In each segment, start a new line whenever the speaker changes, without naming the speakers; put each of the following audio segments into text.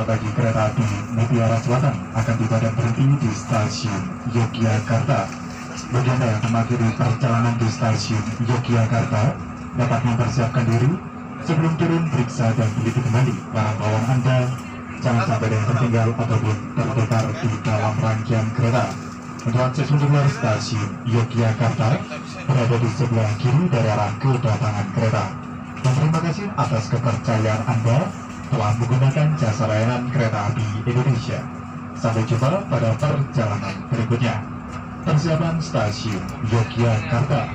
bagi kereta api Mutiara Selatan akan tiba dan berhenti di stasiun Yogyakarta. Bagi Anda yang mengakhiri perjalanan di stasiun Yogyakarta, dapat mempersiapkan diri sebelum turun, periksa dan teliti kembali barang bawaan Anda. Jangan sampai ada yang tertinggal ataupun tertukar di dalam rangkaian kereta. Untuk akses untuk keluar stasiun Yogyakarta berada di sebelah kiri dari arah kedatangan kereta. Dan terima kasih atas kepercayaan Anda telah menggunakan jasa layanan kereta api Indonesia. Sampai jumpa pada perjalanan berikutnya. Persiapan stasiun Yogyakarta.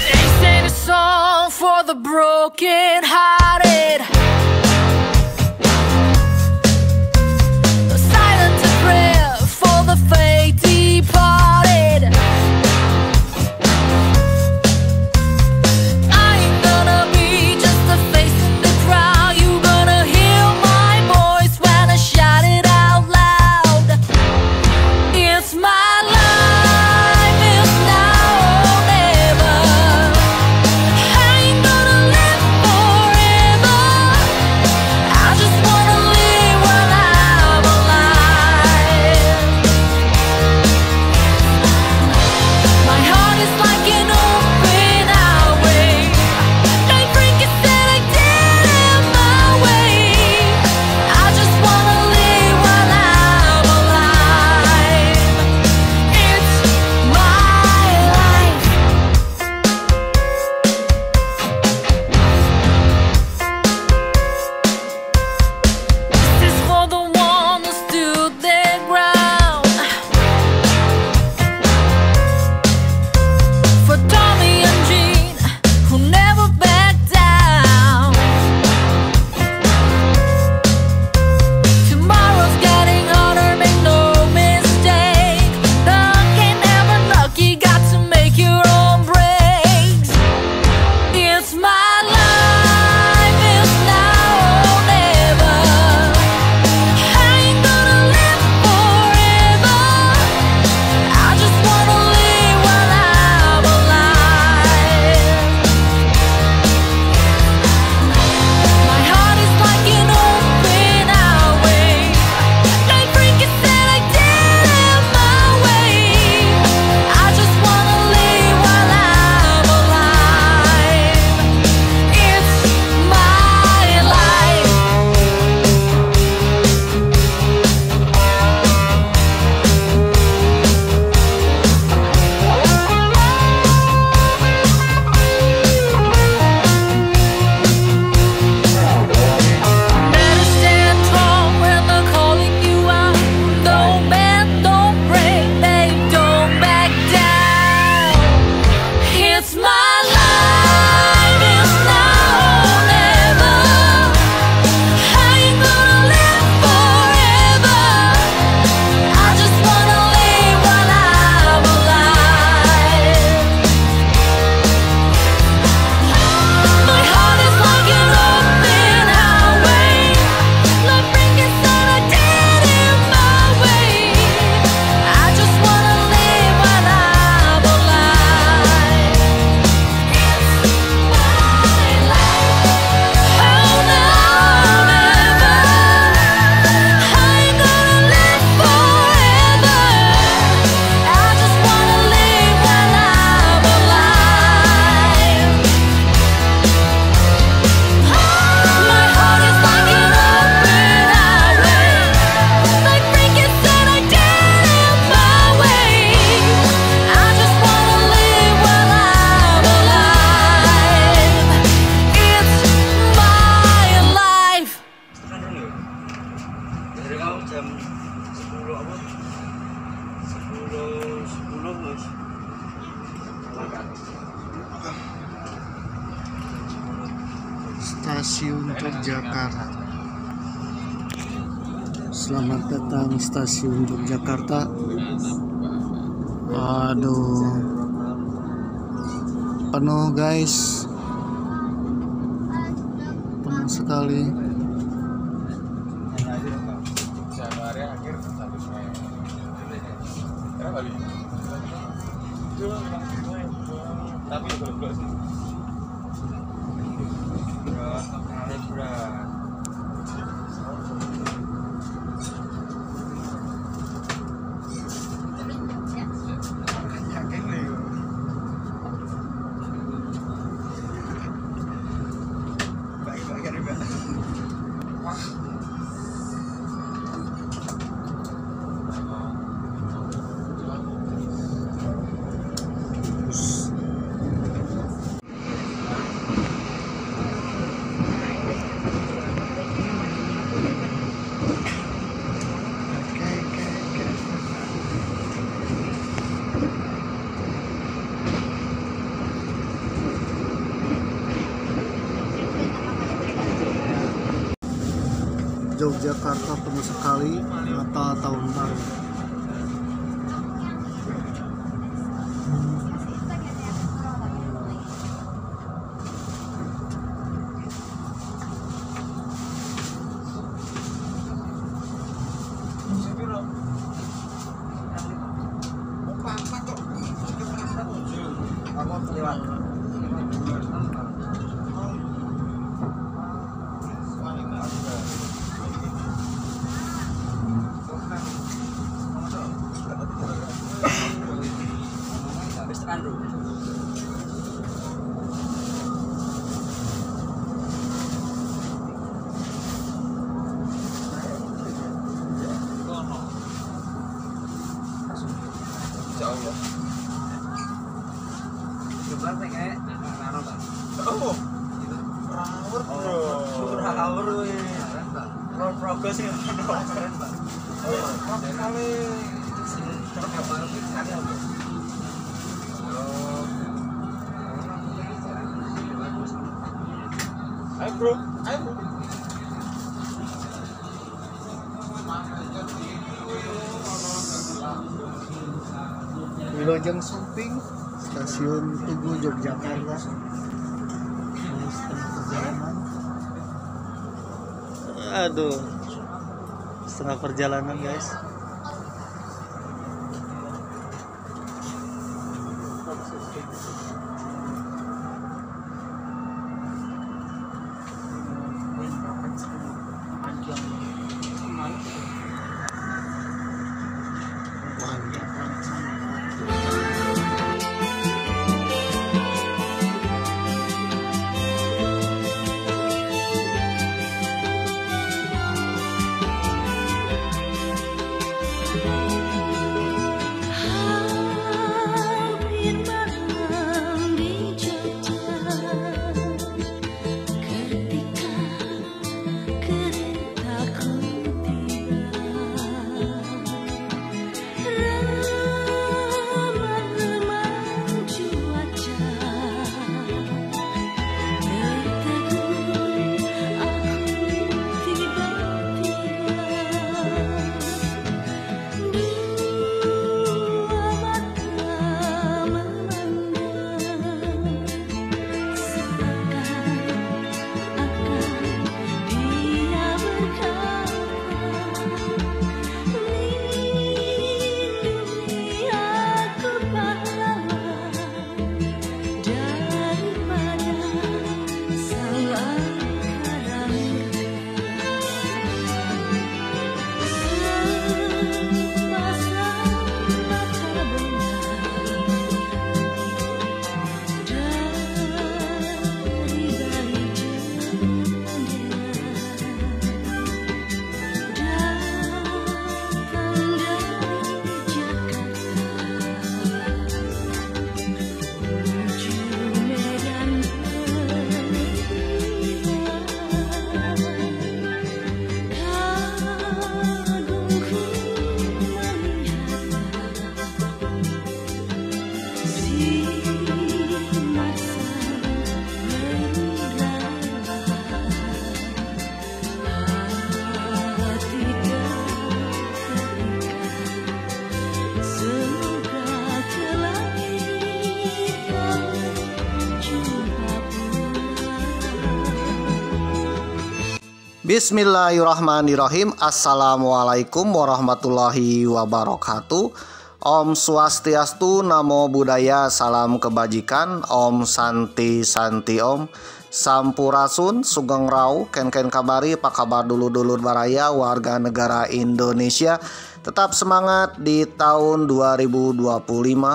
They sing a song for the broken hearted.
Stasiun Yogyakarta. Selamat datang stasiun Yogyakarta. Aduh, penuh guys, penuh sekali.
Tapi belum sih. Berat, berat.
Yogyakarta penuh sekali Natal tahun baru.
Ayo bro, ayo.
Wilujeng Sumping, Stasiun Tugu Yogyakarta. Setengah perjalanan. Aduh, setengah perjalanan guys. Bismillahirrahmanirrahim. Assalamualaikum warahmatullahi wabarakatuh.
Om Swastiastu, Namo Buddhaya, Salam Kebajikan, Om Santi Santi Om, Sampurasun, Sugeng Rau, Ken kabari, apa kabar dulur-dulur baraya, warga negara Indonesia. Tetap semangat di tahun 2025,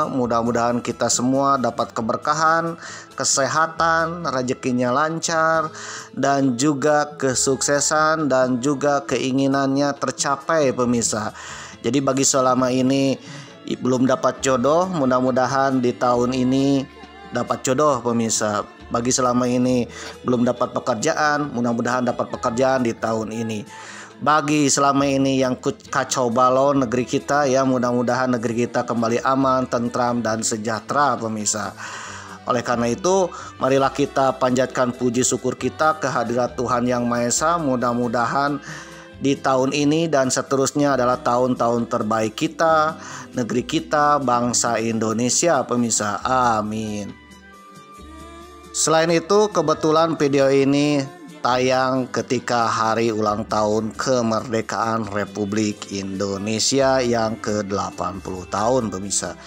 mudah-mudahan kita semua dapat keberkahan, kesehatan, rezekinya lancar, dan juga kesuksesan dan juga keinginannya tercapai pemirsa. Jadi bagi selama ini belum dapat jodoh, mudah-mudahan di tahun ini dapat jodoh pemirsa. Bagi selama ini belum dapat pekerjaan, mudah-mudahan dapat pekerjaan di tahun ini. Bagi selama ini yang kacau balau negeri kita, ya mudah-mudahan negeri kita kembali aman, tentram, dan sejahtera pemirsa. Oleh karena itu, marilah kita panjatkan puji syukur kita kehadirat Tuhan Yang Maha Esa. Mudah-mudahan di tahun ini dan seterusnya adalah tahun-tahun terbaik kita, negeri kita, bangsa Indonesia pemirsa. Amin. Selain itu, kebetulan video ini tayang ketika hari ulang tahun kemerdekaan Republik Indonesia yang ke-80 tahun pemirsa.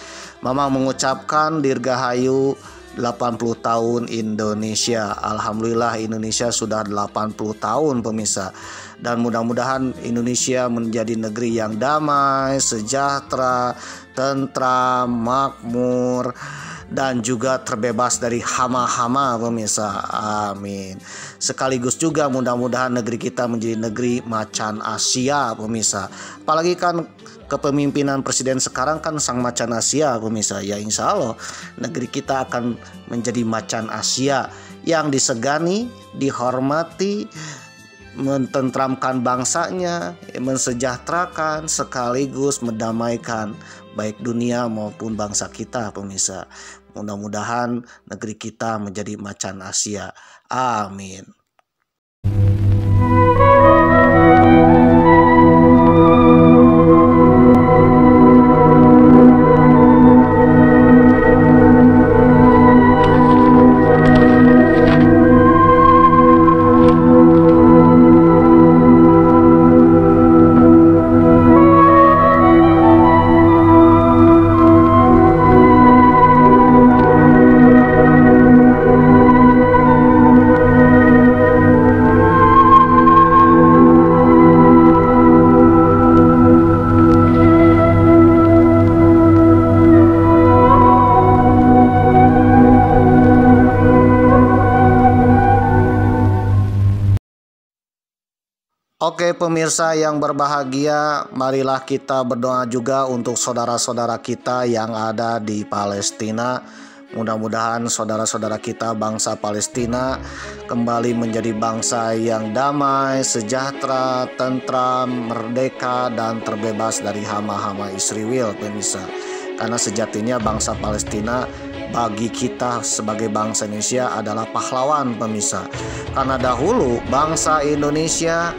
Mama mengucapkan dirgahayu 80 tahun Indonesia. Alhamdulillah Indonesia sudah 80 tahun pemirsa. Dan mudah-mudahan Indonesia menjadi negeri yang damai, sejahtera, tentram, makmur, dan juga terbebas dari hama-hama pemirsa. Amin. Sekaligus juga mudah-mudahan negeri kita menjadi negeri macan Asia pemirsa. Apalagi kan kepemimpinan presiden sekarang kan sang macan Asia pemirsa. Ya insya Allah negeri kita akan menjadi macan Asia yang disegani, dihormati, mententramkan bangsanya, mensejahterakan, sekaligus mendamaikan baik dunia maupun bangsa kita pemirsa. Mudah-mudahan negeri kita menjadi macan Asia. Amin. Oke pemirsa yang berbahagia, marilah kita berdoa juga untuk saudara-saudara kita yang ada di Palestina. Mudah-mudahan saudara-saudara kita bangsa Palestina kembali menjadi bangsa yang damai, sejahtera, tentram, merdeka, dan terbebas dari hama-hama Israel pemirsa. Karena sejatinya bangsa Palestina bagi kita sebagai bangsa Indonesia adalah pahlawan pemirsa. Karena dahulu bangsa Indonesia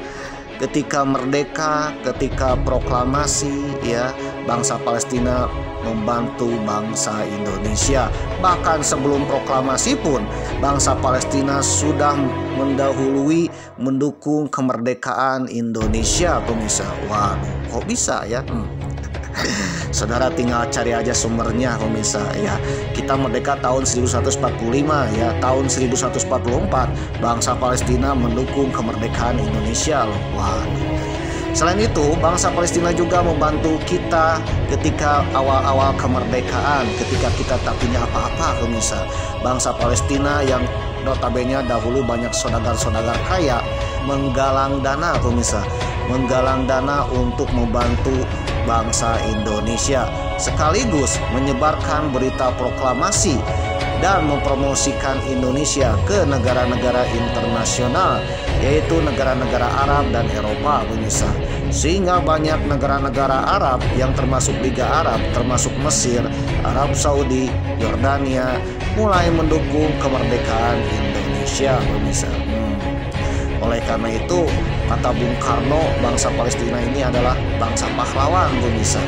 ketika merdeka, ketika proklamasi, ya bangsa Palestina membantu bangsa Indonesia. Bahkan sebelum proklamasi pun bangsa Palestina sudah mendahului mendukung kemerdekaan Indonesia pemirsa. Waduh, kok bisa ya? Saudara tinggal cari aja sumbernya pemirsa ya. Kita merdeka tahun 1145 ya. Tahun 1144 bangsa Palestina mendukung kemerdekaan Indonesia loh. Waduh. Selain itu bangsa Palestina juga membantu kita ketika awal-awal kemerdekaan, ketika kita tak punya apa-apa pemirsa. Bangsa Palestina yang notabene dahulu banyak saudagar-saudagar kaya menggalang dana pemirsa, menggalang dana untuk membantu bangsa Indonesia, sekaligus menyebarkan berita proklamasi dan mempromosikan Indonesia ke negara-negara internasional, yaitu negara-negara Arab dan Eropa pemirsa. Sehingga banyak negara-negara Arab yang termasuk Liga Arab, termasuk Mesir, Arab Saudi, Yordania mulai mendukung kemerdekaan Indonesia pemirsa. Oleh karena itu, kata Bung Karno, bangsa Palestina ini adalah bangsa pahlawan pemirsa.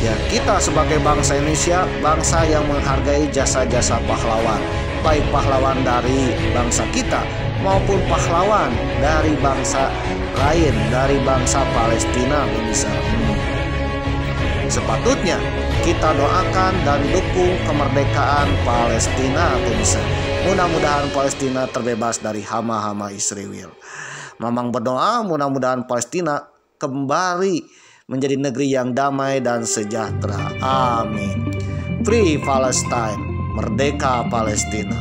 Ya, kita sebagai bangsa Indonesia, bangsa yang menghargai jasa-jasa pahlawan, baik pahlawan dari bangsa kita maupun pahlawan dari bangsa lain, dari bangsa Palestina pemirsa. Sepatutnya kita doakan dan dukung kemerdekaan Palestina pemirsa. Mudah-mudahan Palestina terbebas dari hama-hama Israel. Mamang berdoa mudah-mudahan Palestina kembali menjadi negeri yang damai dan sejahtera. Amin. Free Palestine, merdeka Palestina.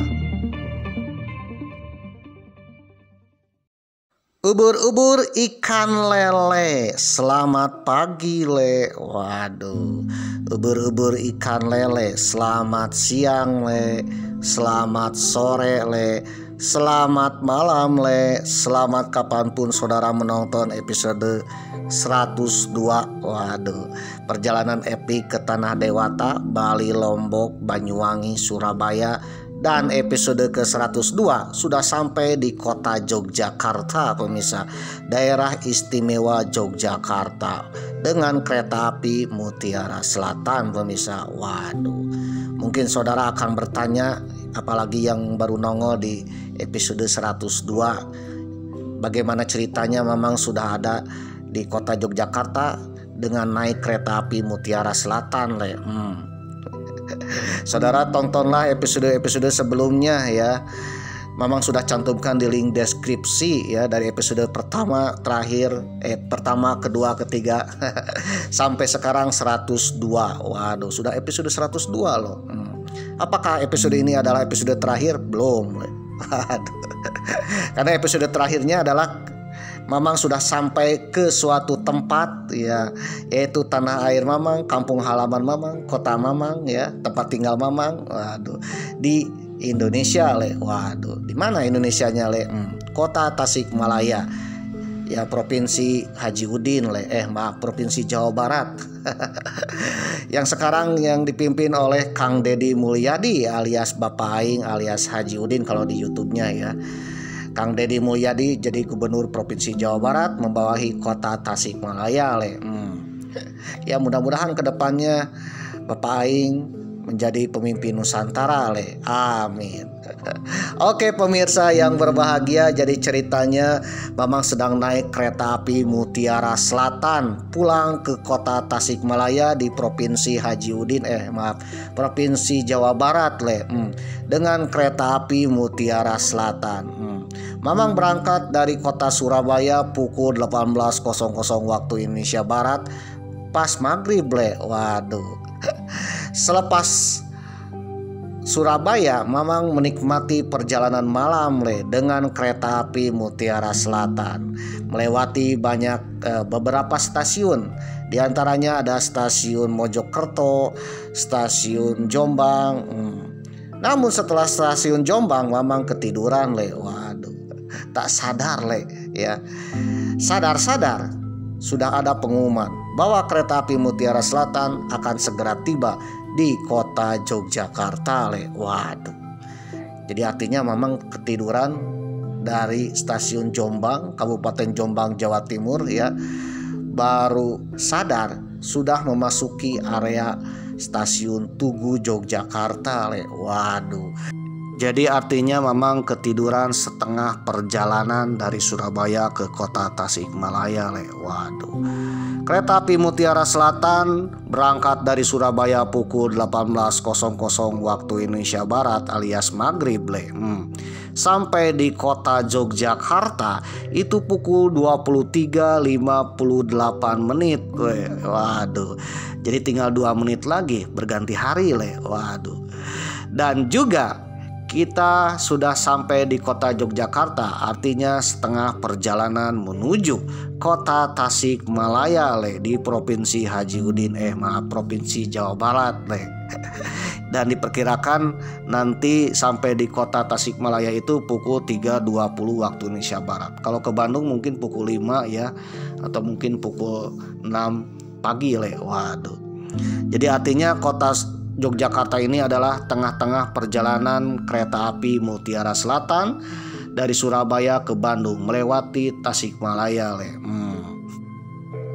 Ubur-ubur ikan lele, selamat pagi le. Waduh, ubur-ubur ikan lele, selamat siang le, selamat sore le, selamat malam le, selamat kapanpun saudara menonton episode 102. Waduh, perjalanan epik ke Tanah Dewata, Bali, Lombok, Banyuwangi, Surabaya. Dan episode ke-102 sudah sampai di kota Yogyakarta pemirsa, daerah istimewa Yogyakarta dengan kereta api Mutiara Selatan pemirsa. Waduh, mungkin saudara akan bertanya, apalagi yang baru nongol di episode 102, bagaimana ceritanya Mamang sudah ada di kota Yogyakarta dengan naik kereta api Mutiara Selatan le. Saudara tontonlah episode-episode sebelumnya ya. Mamang sudah cantumkan di link deskripsi ya, dari episode pertama, terakhir, pertama, kedua, ketiga sampai sekarang 102. Waduh, sudah episode 102 loh. Apakah episode ini adalah episode terakhir? Belum. Waduh. Karena episode terakhirnya adalah Mamang sudah sampai ke suatu tempat ya, yaitu tanah air Mamang, kampung halaman Mamang, kota Mamang ya, tempat tinggal Mamang. Waduh, di Indonesia le. Waduh, di mana Indonesianya le? Kota Tasikmalaya ya, provinsi Haji Udin le. Provinsi Jawa Barat. Yang sekarang yang dipimpin oleh Kang Deddy Mulyadi alias Bapak Aing alias Haji Udin kalau di YouTube-nya ya. Kang Deddy Mulyadi jadi gubernur provinsi Jawa Barat membawahi kota Tasikmalaya le. Ya mudah-mudahan kedepannya Bapak Aing menjadi pemimpin Nusantara le. Amin. Oke pemirsa yang berbahagia, jadi ceritanya Mamang sedang naik kereta api Mutiara Selatan pulang ke kota Tasikmalaya di provinsi Haji Udin provinsi Jawa Barat le. Dengan kereta api Mutiara Selatan. Mamang berangkat dari kota Surabaya pukul 18.00 waktu Indonesia Barat pas maghrib le. Waduh. Selepas Surabaya, Mamang menikmati perjalanan malam le dengan kereta api Mutiara Selatan, melewati beberapa stasiun. Di antaranya ada stasiun Mojokerto, stasiun Jombang. Namun setelah stasiun Jombang, Mamang ketiduran le. Waduh, tak sadar le ya. Sadar-sadar sudah ada pengumuman bahwa kereta api Mutiara Selatan akan segera tiba di kota Yogyakarta le. Waduh. Jadi artinya Mamang ketiduran dari stasiun Jombang, Kabupaten Jombang, Jawa Timur ya. Baru sadar sudah memasuki area stasiun Tugu Yogyakarta le. Waduh. Jadi artinya Mamang ketiduran setengah perjalanan dari Surabaya ke kota Tasikmalaya le. Waduh. Kereta api Mutiara Selatan berangkat dari Surabaya pukul 18.00 waktu Indonesia Barat alias maghrib le. Sampai di kota Yogyakarta itu pukul 23.58 menit. Waduh. Jadi tinggal 2 menit lagi berganti hari le. Waduh. Dan juga kita sudah sampai di kota Yogyakarta, artinya setengah perjalanan menuju kota Tasikmalaya le, di provinsi Haji Udin provinsi Jawa Barat le. Dan diperkirakan nanti sampai di kota Tasikmalaya itu pukul 3.20 waktu Indonesia Barat. Kalau ke Bandung mungkin pukul 5 ya, atau mungkin pukul 6 pagi le. Waduh. Jadi artinya kota Yogyakarta ini adalah tengah-tengah perjalanan kereta api Mutiara Selatan dari Surabaya ke Bandung melewati Tasikmalaya le.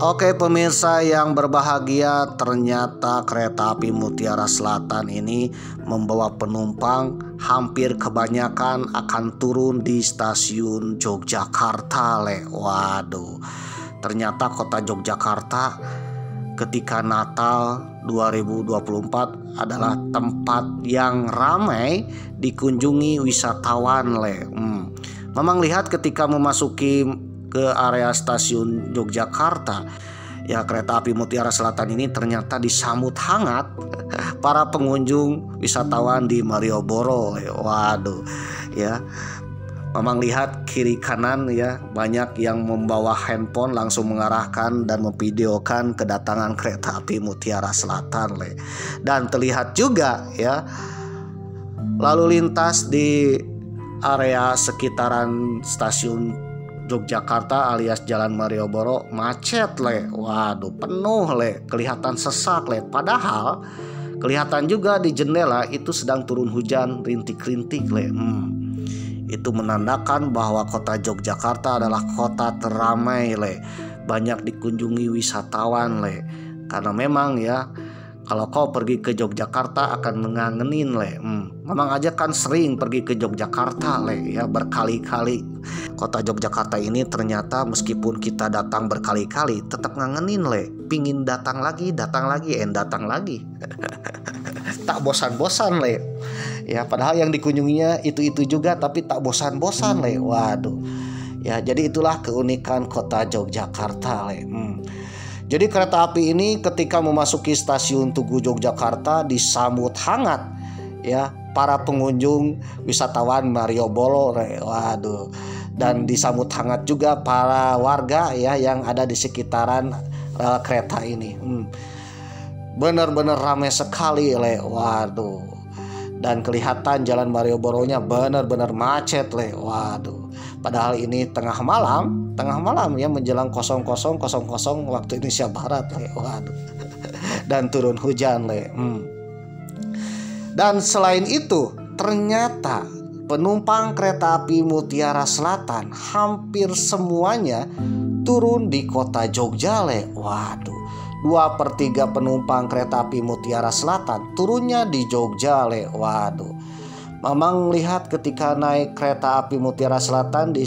Oke pemirsa yang berbahagia, ternyata kereta api Mutiara Selatan ini membawa penumpang hampir kebanyakan akan turun di stasiun Yogyakarta le. Waduh. Ternyata kota Yogyakarta ketika Natal 2024 adalah tempat yang ramai dikunjungi wisatawan le. Memang lihat ketika memasuki ke area stasiun Yogyakarta, ya kereta api Mutiara Selatan ini ternyata disambut hangat para pengunjung wisatawan di Malioboro. Waduh, ya. Memang lihat kiri kanan ya, banyak yang membawa handphone langsung mengarahkan dan memvideokan kedatangan kereta api Mutiara Selatan le. Dan terlihat juga ya lalu lintas di area sekitaran stasiun Yogyakarta alias Jalan Malioboro macet le. Waduh, penuh le, kelihatan sesak le. Padahal kelihatan juga di jendela itu sedang turun hujan rintik-rintik le. Itu menandakan bahwa kota Yogyakarta adalah kota teramai le, banyak dikunjungi wisatawan le. Karena memang ya kalau kau pergi ke Yogyakarta akan mengangenin le. Memang aja kan sering pergi ke Yogyakarta le ya, berkali-kali. Kota Yogyakarta ini ternyata meskipun kita datang berkali-kali tetap ngangenin le, pingin datang lagi, datang lagi. Tak bosan-bosan le. Ya padahal yang dikunjunginya itu juga tapi tak bosan-bosan le. Waduh. Ya jadi itulah keunikan kota Yogyakarta le. Jadi kereta api ini ketika memasuki stasiun Tugu Yogyakarta disambut hangat ya para pengunjung wisatawan Malioboro le. Waduh. Dan disambut hangat juga para warga ya yang ada di sekitaran rel kereta ini. Benar-benar ramai sekali le. Waduh. Dan kelihatan jalan Malioboro-nya benar-benar macet le. Waduh. Padahal ini tengah malam ya menjelang 00.00 waktu Indonesia Barat le. Waduh. Dan turun hujan le. Dan selain itu ternyata penumpang kereta api Mutiara Selatan hampir semuanya turun di kota Jogja le. Waduh. 2/3 penumpang kereta api Mutiara Selatan turunnya di Jogja le. Waduh. Memang lihat ketika naik kereta api Mutiara Selatan di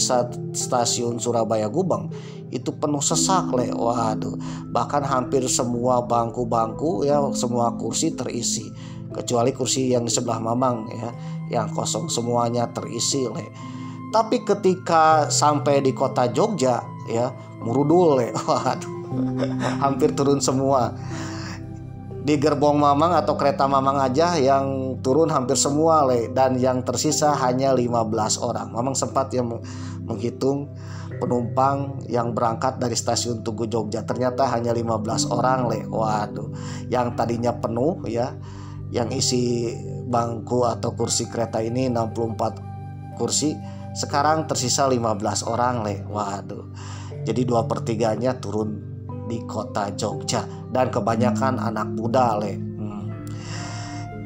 stasiun Surabaya Gubeng itu penuh sesak le. Waduh. Bahkan hampir semua bangku-bangku ya, semua kursi terisi. Kecuali kursi yang di sebelah Mamang ya, yang kosong semuanya terisi le. Tapi ketika sampai di kota Jogja ya, murudul le. Waduh. Hampir turun semua. Di gerbong Mamang atau kereta Mamang aja yang turun hampir semua le. Dan yang tersisa hanya 15 orang. Mamang sempat yang menghitung penumpang yang berangkat dari stasiun Tugu Jogja, ternyata hanya 15 orang le. Waduh. Yang tadinya penuh ya, yang isi bangku atau kursi kereta ini 64 kursi, sekarang tersisa 15 orang le. Waduh. Jadi 2/3-nya turun di kota Jogja dan kebanyakan anak muda le.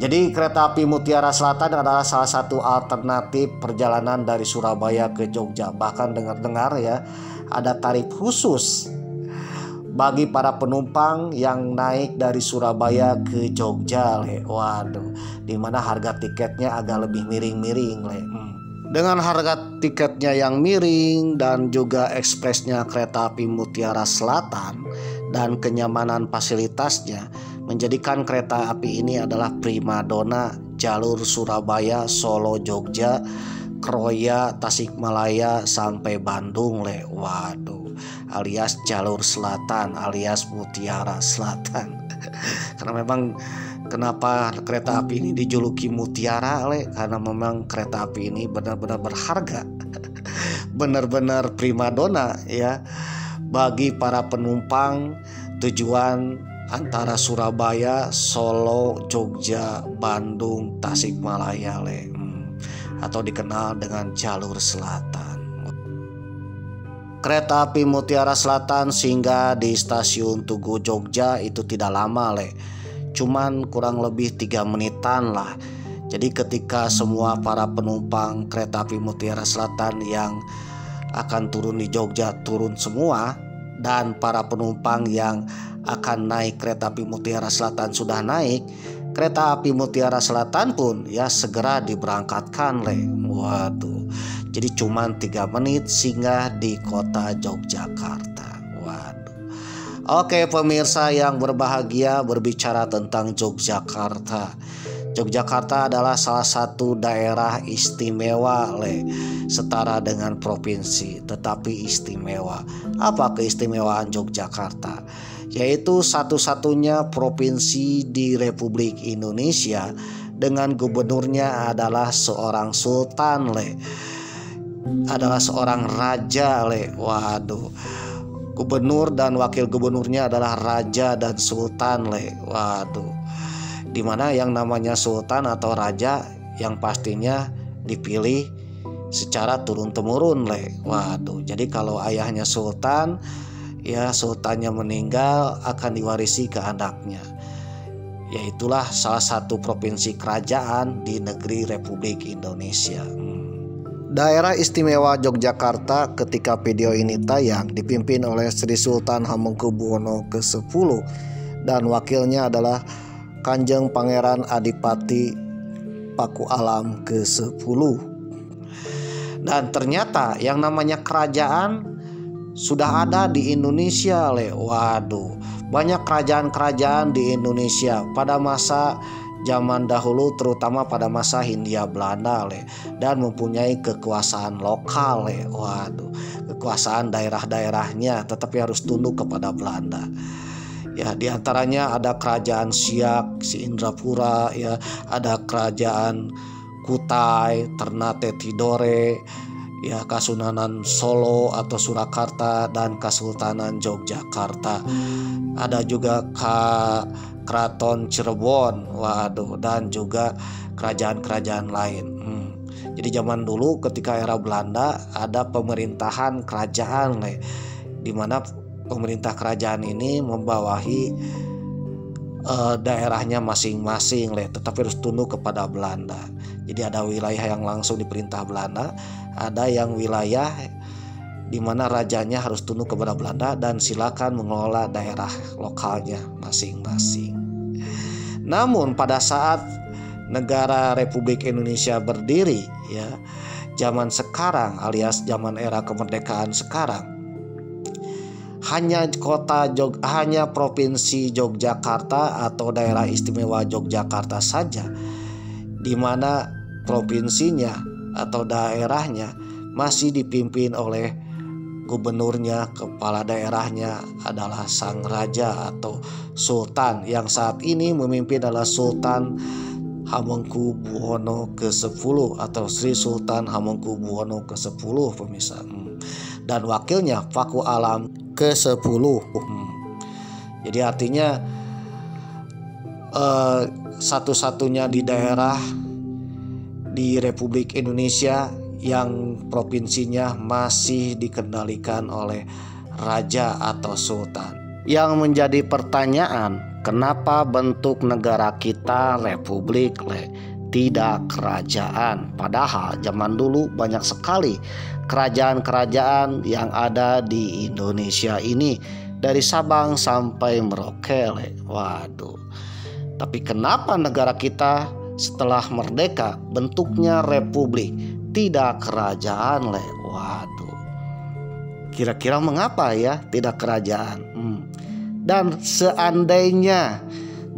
Jadi kereta api Mutiara Selatan adalah salah satu alternatif perjalanan dari Surabaya ke Jogja. Bahkan dengar-dengar ya ada tarif khusus bagi para penumpang yang naik dari Surabaya ke Jogja le. Waduh, dimana harga tiketnya agak lebih miring-miring le. Dengan harga tiketnya yang miring dan juga ekspresnya kereta api Mutiara Selatan dan kenyamanan fasilitasnya menjadikan kereta api ini adalah primadona jalur Surabaya, Solo, Jogja, Kroya, Tasikmalaya sampai Bandung le. Waduh, alias jalur selatan alias Mutiara Selatan. Karena memang kenapa kereta api ini dijuluki Mutiara le? Karena memang kereta api ini benar-benar berharga, benar-benar primadona ya bagi para penumpang tujuan antara Surabaya, Solo, Jogja, Bandung, Tasikmalaya le. Atau dikenal dengan jalur selatan. Kereta api Mutiara Selatan singgah di stasiun Tugu Jogja itu tidak lama le. Cuman kurang lebih 3 menitan lah. Jadi ketika semua para penumpang kereta api Mutiara Selatan yang akan turun di Jogja turun semua, dan para penumpang yang akan naik kereta api Mutiara Selatan sudah naik, kereta api Mutiara Selatan pun ya segera diberangkatkan le. Waduh. Jadi cuman 3 menit singgah di kota Yogyakarta. Waduh. Oke pemirsa yang berbahagia, berbicara tentang Yogyakarta. Yogyakarta adalah salah satu daerah istimewa setara dengan provinsi, tetapi istimewa. Apa keistimewaan Yogyakarta? Yaitu satu-satunya provinsi di Republik Indonesia dengan gubernurnya adalah seorang sultan adalah seorang raja Waduh. Gubernur dan wakil gubernurnya adalah raja dan sultan Waduh. Dimana yang namanya sultan atau raja yang pastinya dipilih secara turun-temurun Waduh. Jadi kalau ayahnya sultan, ya sultannya meninggal akan diwarisi ke anaknya. Yaitulah salah satu provinsi kerajaan di negeri Republik Indonesia. Daerah Istimewa Yogyakarta ketika video ini tayang dipimpin oleh Sri Sultan Hamengkubuwono ke-10 dan wakilnya adalah Kanjeng Pangeran Adipati Pakualam ke-10. Dan ternyata yang namanya kerajaan sudah ada di Indonesia Waduh, banyak kerajaan-kerajaan di Indonesia pada masa zaman dahulu, terutama pada masa Hindia Belanda dan mempunyai kekuasaan lokal Waduh, kekuasaan daerah-daerahnya tetapi harus tunduk kepada Belanda. Ya, diantaranya ada kerajaan Siak, si Indrapura, ya, ada kerajaan Kutai, Ternate Tidore, ya, Kasunanan Solo atau Surakarta dan Kesultanan Yogyakarta. Ada juga Keraton Cirebon, waduh, dan juga kerajaan-kerajaan lain. Jadi zaman dulu ketika era Belanda ada pemerintahan kerajaan di mana pemerintah kerajaan ini membawahi daerahnya masing-masing tetapi harus tunduk kepada Belanda. Jadi ada wilayah yang langsung diperintah Belanda, ada yang wilayah di mana rajanya harus tunduk kepada Belanda dan silakan mengelola daerah lokalnya masing-masing. Namun pada saat negara Republik Indonesia berdiri, ya, zaman sekarang alias zaman era kemerdekaan sekarang, hanya provinsi Yogyakarta atau daerah istimewa Yogyakarta saja di mana provinsinya atau daerahnya masih dipimpin oleh gubernurnya, kepala daerahnya adalah sang raja atau sultan, yang saat ini memimpin adalah Sultan Hamengkubuwono ke-10 atau Sri Sultan Hamengkubuwono ke-10 pemirsa. Dan wakilnya Pakualam ke-10. Jadi artinya satu-satunya di daerah di Republik Indonesia yang provinsinya masih dikendalikan oleh raja atau sultan. Yang menjadi pertanyaan, kenapa bentuk negara kita republik tidak kerajaan? Padahal zaman dulu banyak sekali kerajaan-kerajaan yang ada di Indonesia ini dari Sabang sampai Merauke. Waduh. Tapi kenapa negara kita setelah merdeka bentuknya republik, tidak kerajaan Waduh. Kira-kira mengapa ya tidak kerajaan? Dan seandainya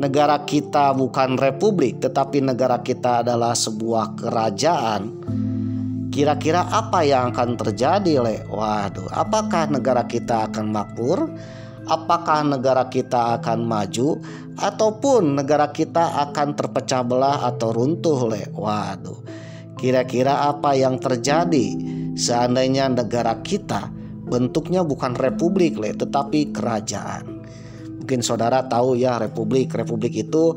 negara kita bukan republik tetapi negara kita adalah sebuah kerajaan, kira-kira apa yang akan terjadi Waduh, apakah negara kita akan makmur? Apakah negara kita akan maju ataupun negara kita akan terpecah belah atau runtuh Waduh. Kira-kira apa yang terjadi seandainya negara kita bentuknya bukan republik tetapi kerajaan? Mungkin saudara tahu ya, republik itu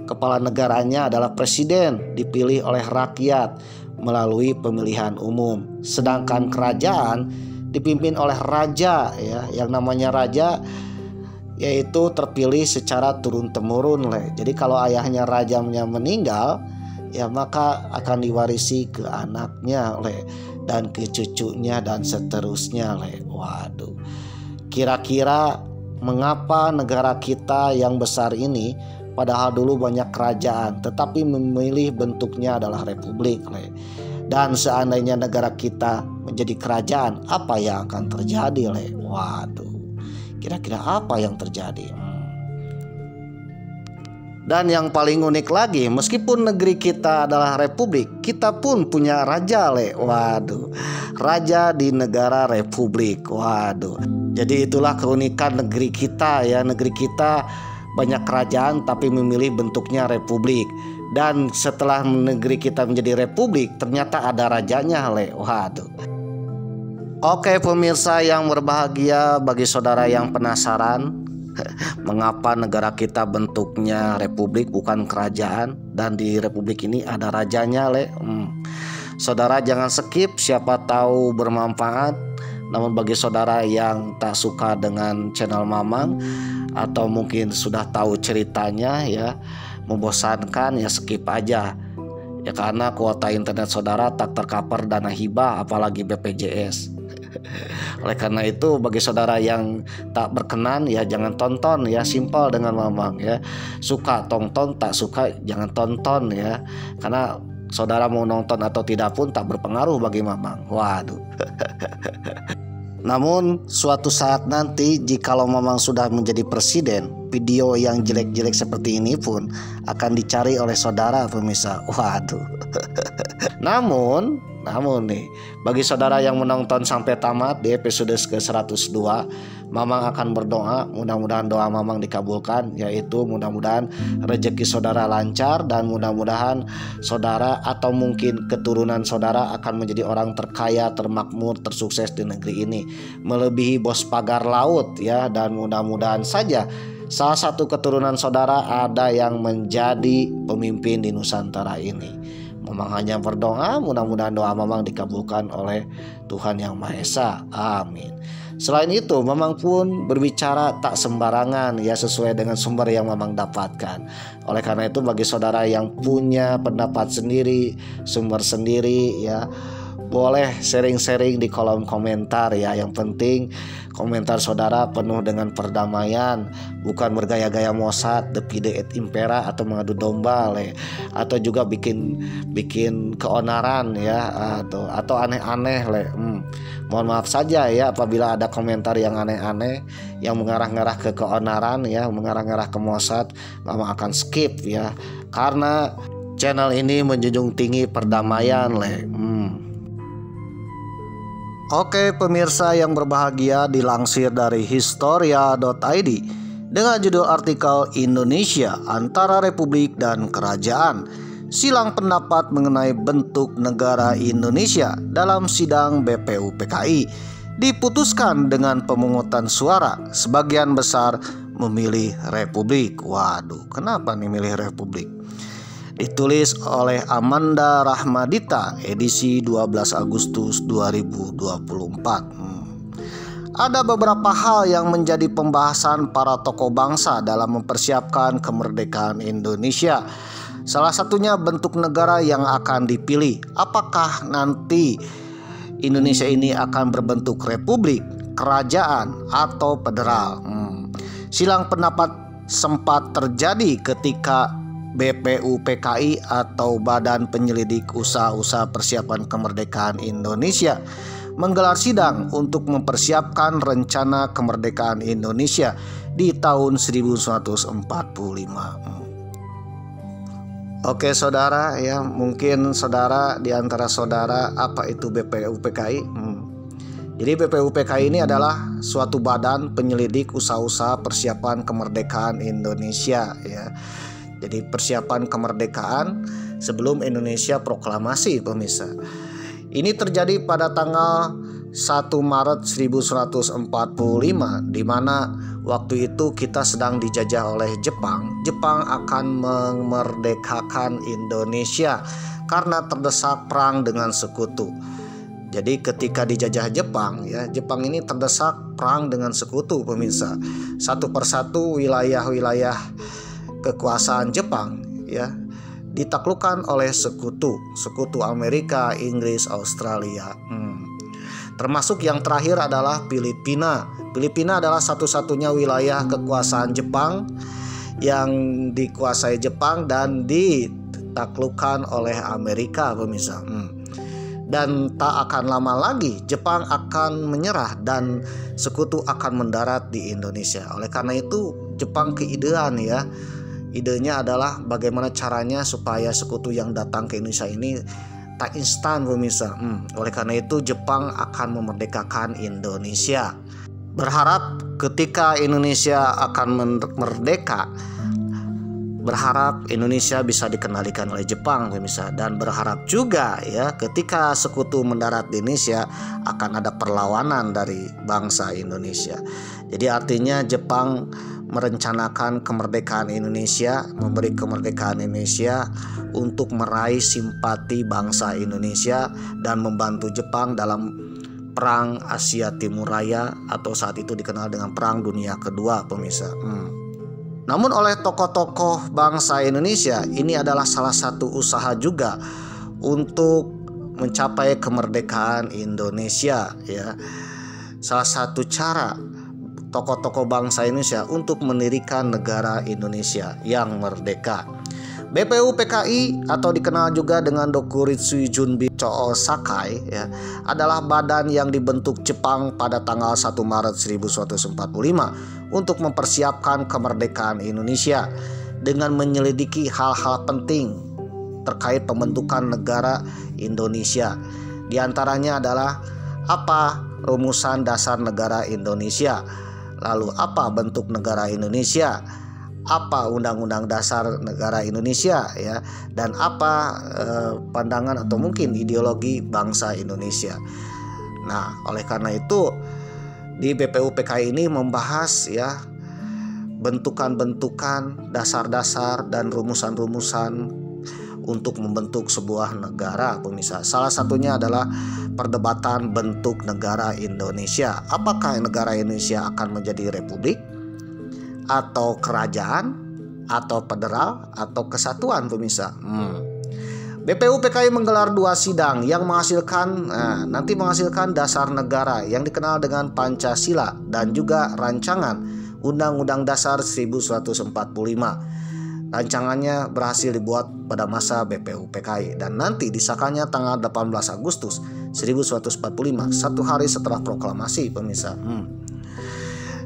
kepala negaranya adalah presiden dipilih oleh rakyat melalui pemilihan umum. Sedangkan kerajaan dipimpin oleh raja, ya, yang namanya raja yaitu terpilih secara turun-temurun Jadi kalau ayahnya rajanya meninggal, ya maka akan diwarisi ke anaknya dan ke cucunya dan seterusnya Waduh. Kira-kira mengapa negara kita yang besar ini padahal dulu banyak kerajaan tetapi memilih bentuknya adalah republik Dan seandainya negara kita menjadi kerajaan, apa yang akan terjadi Waduh. Kira-kira apa yang terjadi? Dan yang paling unik lagi, meskipun negeri kita adalah republik, kita pun punya raja, Le. Waduh, raja di negara republik. Waduh. Jadi itulah keunikan negeri kita ya. Negeri kita banyak kerajaan tapi memilih bentuknya republik. Dan setelah negeri kita menjadi republik, ternyata ada rajanya, Le. Waduh. Oke pemirsa yang berbahagia, bagi saudara yang penasaran mengapa negara kita bentuknya republik bukan kerajaan, dan di republik ini ada rajanya, Le. Saudara jangan skip, siapa tahu bermanfaat. Namun bagi saudara yang tak suka dengan channel Mamang atau mungkin sudah tahu ceritanya ya, membosankan ya, skip aja ya, karena kuota internet saudara tak tercover dana hibah apalagi BPJS. Oleh karena itu bagi saudara yang tak berkenan ya jangan tonton ya, simpel dengan Mamang ya. Suka tonton, tak suka jangan tonton ya, karena saudara mau nonton atau tidak pun tak berpengaruh bagi Mamang. Waduh. Namun suatu saat nanti jikalau Mamang sudah menjadi presiden, video yang jelek-jelek seperti ini pun akan dicari oleh saudara pemirsa. Waduh. Namun nih, bagi saudara yang menonton sampai tamat di episode ke-102, Mamang akan berdoa, mudah-mudahan doa Mamang dikabulkan, yaitu mudah-mudahan rezeki saudara lancar dan mudah-mudahan saudara atau mungkin keturunan saudara akan menjadi orang terkaya, termakmur, tersukses di negeri ini, melebihi bos pagar laut ya. Dan mudah-mudahan saja salah satu keturunan saudara ada yang menjadi pemimpin di Nusantara ini. Mamang hanya berdoa, mudah-mudahan doa Mamang dikabulkan oleh Tuhan Yang Maha Esa. Amin. Selain itu, Mamang pun berbicara tak sembarangan ya, sesuai dengan sumber yang Mamang dapatkan. Oleh karena itu bagi saudara yang punya pendapat sendiri, sumber sendiri ya, boleh sharing-sharing di kolom komentar ya. Yang penting komentar saudara penuh dengan perdamaian, bukan bergaya-gaya Mossad, Depide et Impera atau mengadu domba, Le. Atau juga bikin keonaran ya, atau aneh-aneh, Le. Mohon maaf saja ya apabila ada komentar yang aneh-aneh yang mengarah-ngarah ke keonaran ya, mengarah-ngarah ke Mossad, Mama akan skip ya, karena channel ini menjunjung tinggi perdamaian, Le. Oke pemirsa yang berbahagia, dilansir dari historia.id dengan judul artikel Indonesia antara Republik dan Kerajaan, silang pendapat mengenai bentuk negara Indonesia dalam sidang BPUPKI diputuskan dengan pemungutan suara, sebagian besar memilih Republik. Waduh, kenapa nih milih Republik? Ditulis oleh Amanda Rahmadita, edisi 12 Agustus 2024. Ada beberapa hal yang menjadi pembahasan para tokoh bangsa dalam mempersiapkan kemerdekaan Indonesia. Salah satunya bentuk negara yang akan dipilih. Apakah nanti Indonesia ini akan berbentuk republik, kerajaan, atau federal? Silang pendapat sempat terjadi ketika BPUPKI atau Badan Penyelidik Usaha-Usaha Persiapan Kemerdekaan Indonesia menggelar sidang untuk mempersiapkan rencana kemerdekaan Indonesia di tahun 1945. Oke saudara ya, mungkin saudara di antara saudara apa itu BPUPKI? Jadi BPUPKI ini adalah suatu badan penyelidik usaha-usaha persiapan kemerdekaan Indonesia ya. Jadi persiapan kemerdekaan sebelum Indonesia proklamasi pemirsa. Ini terjadi pada tanggal 1 Maret 1945, di mana waktu itu kita sedang dijajah oleh Jepang. Jepang akan memerdekakan Indonesia karena terdesak perang dengan sekutu. Jadi ketika dijajah Jepang ya, Jepang ini terdesak perang dengan sekutu pemirsa. Satu persatu wilayah-wilayah kekuasaan Jepang ya ditaklukkan oleh sekutu Amerika, Inggris, Australia. Termasuk yang terakhir adalah Filipina. Filipina adalah satu-satunya wilayah kekuasaan Jepang yang dikuasai Jepang dan ditaklukkan oleh Amerika pemirsa. Dan tak akan lama lagi Jepang akan menyerah dan sekutu akan mendarat di Indonesia. Oleh karena itu Jepang keidean ya. Idenya adalah bagaimana caranya supaya sekutu yang datang ke Indonesia ini tak instan pemirsa. Oleh karena itu Jepang akan memerdekakan Indonesia. Berharap ketika Indonesia akan merdeka, berharap Indonesia bisa dikendalikan oleh Jepang pemirsa, dan berharap juga ya ketika sekutu mendarat di Indonesia akan ada perlawanan dari bangsa Indonesia. Jadi artinya Jepang merencanakan kemerdekaan Indonesia, memberi kemerdekaan Indonesia untuk meraih simpati bangsa Indonesia dan membantu Jepang dalam Perang Asia Timur Raya atau saat itu dikenal dengan Perang Dunia Kedua pemirsa. Namun oleh tokoh-tokoh bangsa Indonesia ini adalah salah satu usaha juga untuk mencapai kemerdekaan Indonesia ya. Salah satu cara tokoh-tokoh bangsa Indonesia untuk mendirikan negara Indonesia yang merdeka. BPUPKI atau dikenal juga dengan Dokuritsu Junbi Chō Sakai ya, adalah badan yang dibentuk Jepang pada tanggal 1 Maret 1945 untuk mempersiapkan kemerdekaan Indonesia dengan menyelidiki hal-hal penting terkait pembentukan negara Indonesia. Di antaranya adalah apa rumusan dasar negara Indonesia, lalu apa bentuk negara Indonesia, apa undang-undang dasar negara Indonesia ya, dan apa pandangan atau mungkin ideologi bangsa Indonesia. Nah, oleh karena itu di BPUPKI ini membahas ya bentukan-bentukan, dasar-dasar dan rumusan-rumusan untuk membentuk sebuah negara pemirsa. Salah satunya adalah perdebatan bentuk negara Indonesia. Apakah negara Indonesia akan menjadi republik atau kerajaan atau federal atau kesatuan pemirsa. BPUPKI menggelar 2 sidang yang nanti menghasilkan dasar negara yang dikenal dengan Pancasila dan juga rancangan Undang-Undang Dasar 1945. Rancangannya berhasil dibuat pada masa BPUPKI dan nanti disahkannya tanggal 18 Agustus 1945, 1 hari setelah proklamasi pemirsa.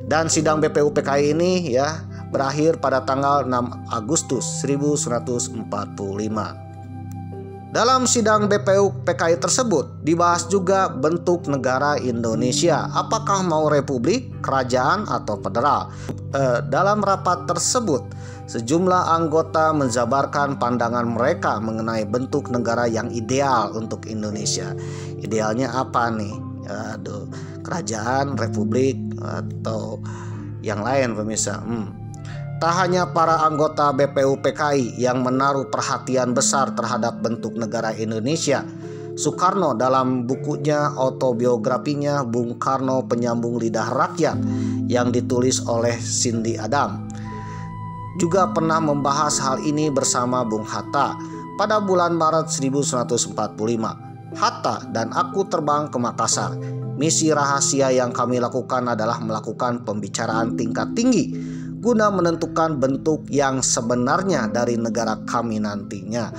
Dan sidang BPUPKI ini ya berakhir pada tanggal 6 Agustus 1945. Dalam sidang BPUPKI tersebut dibahas juga bentuk negara Indonesia, apakah mau republik, kerajaan atau federal. Dalam rapat tersebut sejumlah anggota menjabarkan pandangan mereka mengenai bentuk negara yang ideal untuk Indonesia. Idealnya apa nih? Kerajaan, republik atau yang lain pemirsa. Tak hanya para anggota BPUPKI yang menaruh perhatian besar terhadap bentuk negara Indonesia. Soekarno dalam bukunya autobiografinya Bung Karno Penyambung Lidah Rakyat yang ditulis oleh Cindy Adam juga pernah membahas hal ini bersama Bung Hatta pada bulan Maret 1945. Hatta dan aku terbang ke Makassar. Misi rahasia yang kami lakukan adalah melakukan pembicaraan tingkat tinggi guna menentukan bentuk yang sebenarnya dari negara kami nantinya,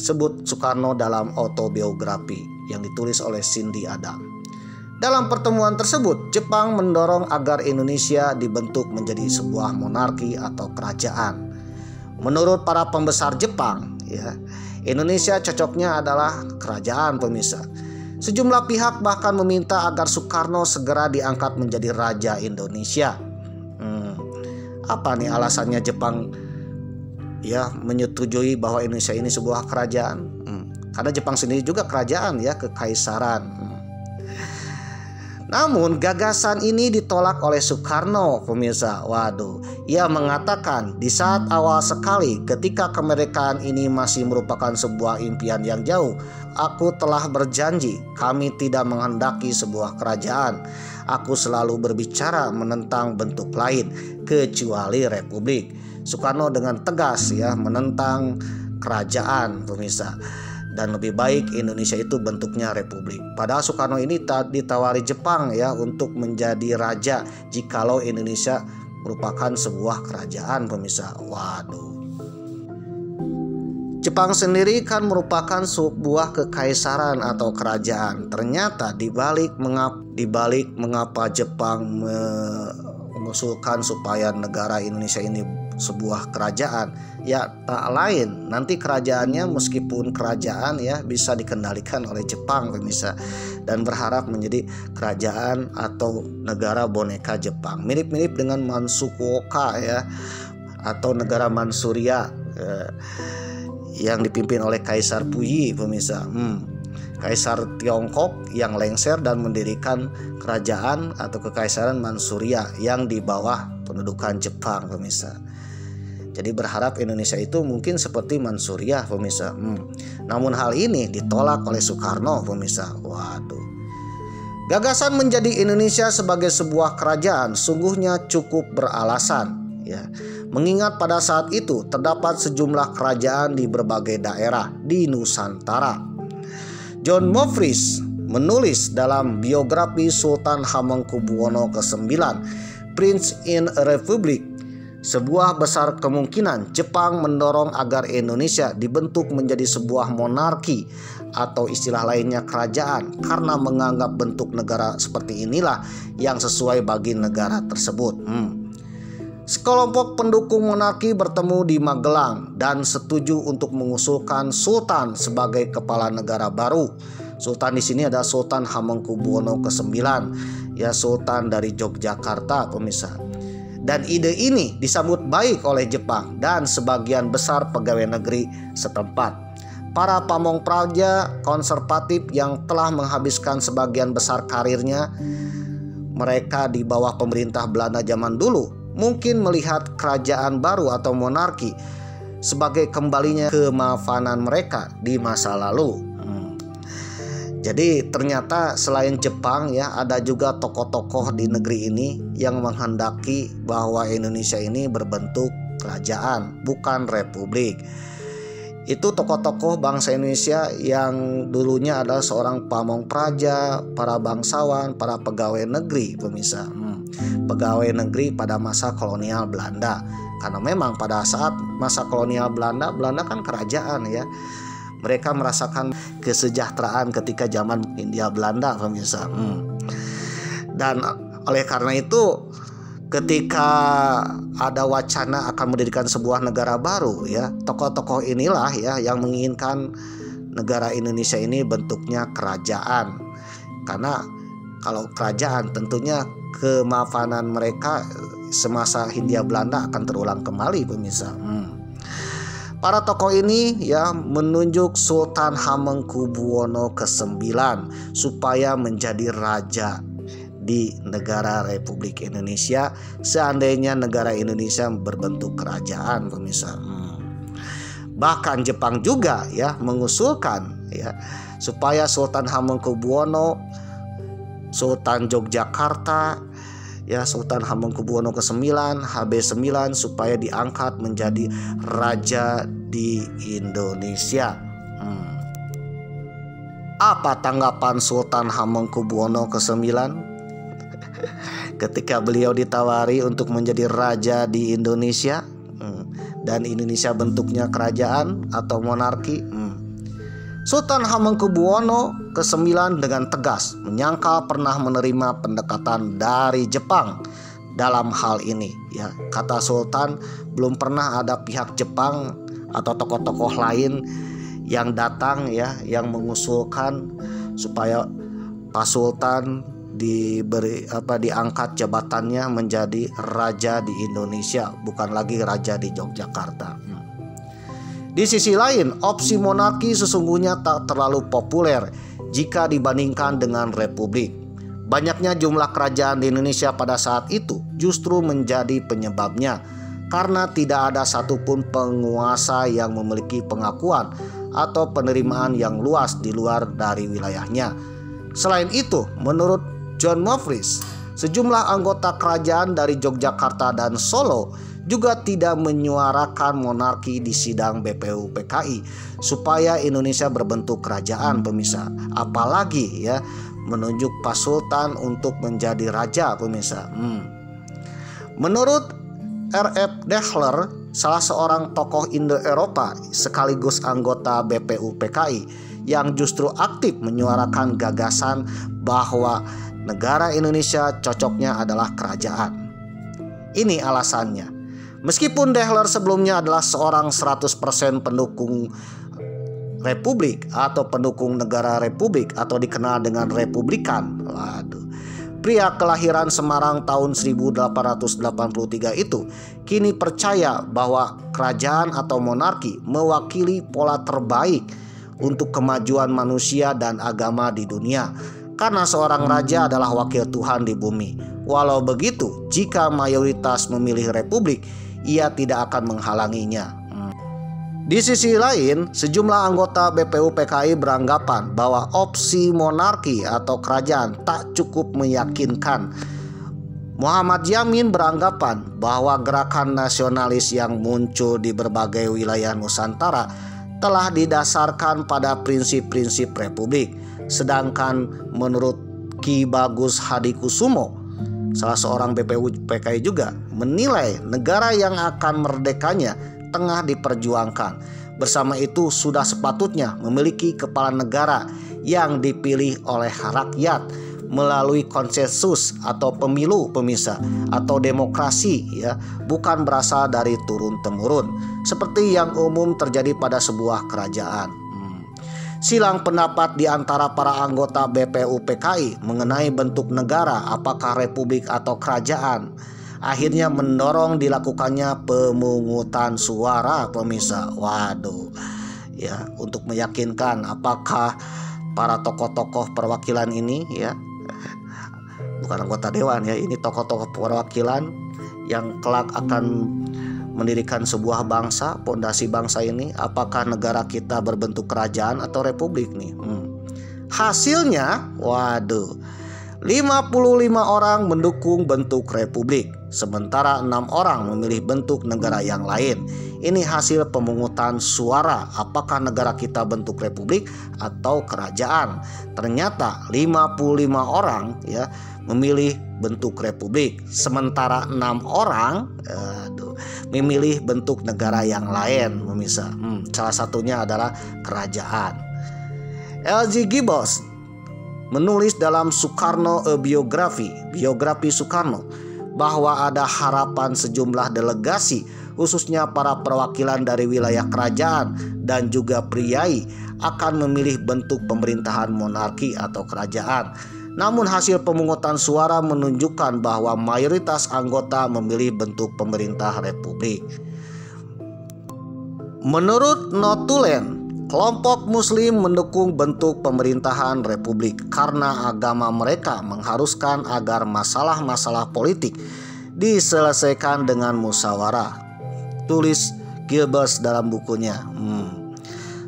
sebut Soekarno dalam autobiografi yang ditulis oleh Cindy Adam. Dalam pertemuan tersebut, Jepang mendorong agar Indonesia dibentuk menjadi sebuah monarki atau kerajaan. Menurut para pembesar Jepang, ya, Indonesia cocoknya adalah kerajaan pemirsa. Sejumlah pihak bahkan meminta agar Soekarno segera diangkat menjadi raja Indonesia. Apa nih alasannya Jepang ya menyetujui bahwa Indonesia ini sebuah kerajaan? Karena Jepang sendiri juga kerajaan ya, kekaisaran. Namun gagasan ini ditolak oleh Soekarno pemirsa. Ia mengatakan di saat awal sekali ketika kemerdekaan ini masih merupakan sebuah impian yang jauh, aku telah berjanji kami tidak menghendaki sebuah kerajaan. Aku selalu berbicara menentang bentuk lain kecuali republik. Soekarno dengan tegas ya menentang kerajaan pemirsa. Dan lebih baik Indonesia itu bentuknya republik. Padahal Soekarno ini ditawari Jepang ya untuk menjadi raja jikalau Indonesia merupakan sebuah kerajaan pemirsa. Jepang sendiri kan merupakan sebuah kekaisaran atau kerajaan. Ternyata dibalik mengapa Jepang mengusulkan supaya negara Indonesia ini sebuah kerajaan, ya tak lain nanti kerajaannya meskipun kerajaan ya bisa dikendalikan oleh Jepang pemirsa, dan berharap menjadi kerajaan atau negara boneka Jepang, mirip-mirip dengan Mansukuoka ya, atau negara Mansuria yang dipimpin oleh Kaisar Puyi pemirsa. Kaisar Tiongkok yang lengser dan mendirikan kerajaan atau kekaisaran Mansuria yang di bawah pendudukan Jepang pemirsa. Jadi berharap Indonesia itu mungkin seperti Mansuria pemirsa. Namun hal ini ditolak oleh Soekarno pemirsa. Waduh. Gagasan menjadi Indonesia sebagai sebuah kerajaan sungguhnya cukup beralasan ya. Mengingat pada saat itu terdapat sejumlah kerajaan di berbagai daerah di Nusantara. John Morris menulis dalam biografi Sultan Hamengkubuwono ke-9, Prince in a Republic, sebuah besar kemungkinan Jepang mendorong agar Indonesia dibentuk menjadi sebuah monarki atau istilah lainnya kerajaan karena menganggap bentuk negara seperti inilah yang sesuai bagi negara tersebut. Sekelompok pendukung monarki bertemu di Magelang dan setuju untuk mengusulkan sultan sebagai kepala negara baru. Sultan di sini ada Sultan Hamengkubuwono ke-9, ya sultan dari Yogyakarta pemirsa. Dan ide ini disambut baik oleh Jepang dan sebagian besar pegawai negeri setempat. Para pamong praja konservatif yang telah menghabiskan sebagian besar karirnya mereka di bawah pemerintah Belanda zaman dulu mungkin melihat kerajaan baru atau monarki sebagai kembalinya kemafanan mereka di masa lalu. Jadi ternyata selain Jepang ya ada juga tokoh-tokoh di negeri ini yang menghendaki bahwa Indonesia ini berbentuk kerajaan bukan republik. Itu tokoh-tokoh bangsa Indonesia yang dulunya adalah seorang pamong praja, para bangsawan, para pegawai negeri pemirsa. Pegawai negeri pada masa kolonial Belanda. Karena memang pada saat masa kolonial Belanda kan kerajaan ya. Mereka merasakan kesejahteraan ketika zaman Hindia Belanda pemirsa. Dan oleh karena itu ketika ada wacana akan mendirikan sebuah negara baru ya, tokoh-tokoh inilah ya yang menginginkan negara Indonesia ini bentuknya kerajaan. Karena kalau kerajaan tentunya kemafanan mereka semasa Hindia Belanda akan terulang kembali pemirsa. Para tokoh ini ya menunjuk Sultan Hamengkubuwono ke-9 supaya menjadi raja di negara Republik Indonesia seandainya negara Indonesia berbentuk kerajaan pemirsa. Bahkan Jepang juga ya mengusulkan ya supaya Sultan Hamengkubuwono, Sultan Yogyakarta ya Sultan Hamengkubuwono ke-9 HB9 supaya diangkat menjadi raja di Indonesia. Apa tanggapan Sultan Hamengkubuwono ke-9 ketika beliau ditawari untuk menjadi raja di Indonesia dan Indonesia bentuknya kerajaan atau monarki? Sultan Hamengkubuwono ke-9 dengan tegas menyangkal pernah menerima pendekatan dari Jepang dalam hal ini ya. Kata Sultan, belum pernah ada pihak Jepang atau tokoh-tokoh lain yang datang ya yang mengusulkan supaya Pak Sultan diangkat jabatannya menjadi raja di Indonesia, bukan lagi raja di Yogyakarta. Di sisi lain, opsi monarki sesungguhnya tak terlalu populer jika dibandingkan dengan republik. Banyaknya jumlah kerajaan di Indonesia pada saat itu justru menjadi penyebabnya, karena tidak ada satupun penguasa yang memiliki pengakuan atau penerimaan yang luas di luar dari wilayahnya. Selain itu, menurut John Morris, sejumlah anggota kerajaan dari Yogyakarta dan Solo juga tidak menyuarakan monarki di sidang BPUPKI supaya Indonesia berbentuk kerajaan pemirsa. Apalagi ya menunjuk Pak Sultan untuk menjadi raja pemirsa. Menurut R.F. Dehler salah seorang tokoh Indo-Eropa sekaligus anggota BPUPKI yang justru aktif menyuarakan gagasan bahwa negara Indonesia cocoknya adalah kerajaan. Ini alasannya. Meskipun Dahler sebelumnya adalah seorang 100% pendukung Republik atau pendukung negara Republik atau dikenal dengan Republikan. Waduh. Pria kelahiran Semarang tahun 1883 itu kini percaya bahwa kerajaan atau monarki mewakili pola terbaik untuk kemajuan manusia dan agama di dunia, karena seorang raja adalah wakil Tuhan di bumi. Walau begitu, jika mayoritas memilih Republik, ia tidak akan menghalanginya. Di sisi lain, sejumlah anggota BPUPKI beranggapan bahwa opsi monarki atau kerajaan tak cukup meyakinkan. Muhammad Yamin beranggapan bahwa gerakan nasionalis yang muncul di berbagai wilayah Nusantara telah didasarkan pada prinsip-prinsip Republik. Sedangkan menurut Ki Bagus Hadikusumo, salah seorang BPUPKI juga menilai negara yang akan merdekanya tengah diperjuangkan. Bersama itu sudah sepatutnya memiliki kepala negara yang dipilih oleh rakyat melalui konsensus atau pemilu pemisah atau demokrasi, ya, bukan berasal dari turun temurun seperti yang umum terjadi pada sebuah kerajaan. Silang pendapat di antara para anggota BPUPKI mengenai bentuk negara, apakah republik atau kerajaan, akhirnya mendorong dilakukannya pemungutan suara pemirsa. Waduh, ya, untuk meyakinkan apakah para tokoh-tokoh perwakilan ini, ya, bukan anggota dewan, ya, ini tokoh-tokoh perwakilan yang kelak akan mendirikan sebuah bangsa, pondasi bangsa ini, apakah negara kita berbentuk kerajaan atau republik nih. Hasilnya, waduh, 55 orang mendukung bentuk republik, sementara 6 orang memilih bentuk negara yang lain. Ini hasil pemungutan suara apakah negara kita bentuk republik atau kerajaan. Ternyata 55 orang, ya, memilih bentuk republik, sementara 6 orang memilih bentuk negara yang lain, pemirsa. Salah satunya adalah kerajaan. L.G. Gibbs menulis dalam Soekarno biografi Soekarno, bahwa ada harapan sejumlah delegasi, khususnya para perwakilan dari wilayah kerajaan dan juga priai, akan memilih bentuk pemerintahan monarki atau kerajaan. Namun hasil pemungutan suara menunjukkan bahwa mayoritas anggota memilih bentuk pemerintah republik. Menurut Notulen, kelompok Muslim mendukung bentuk pemerintahan republik karena agama mereka mengharuskan agar masalah-masalah politik diselesaikan dengan musyawarah, tulis Gilbert dalam bukunya.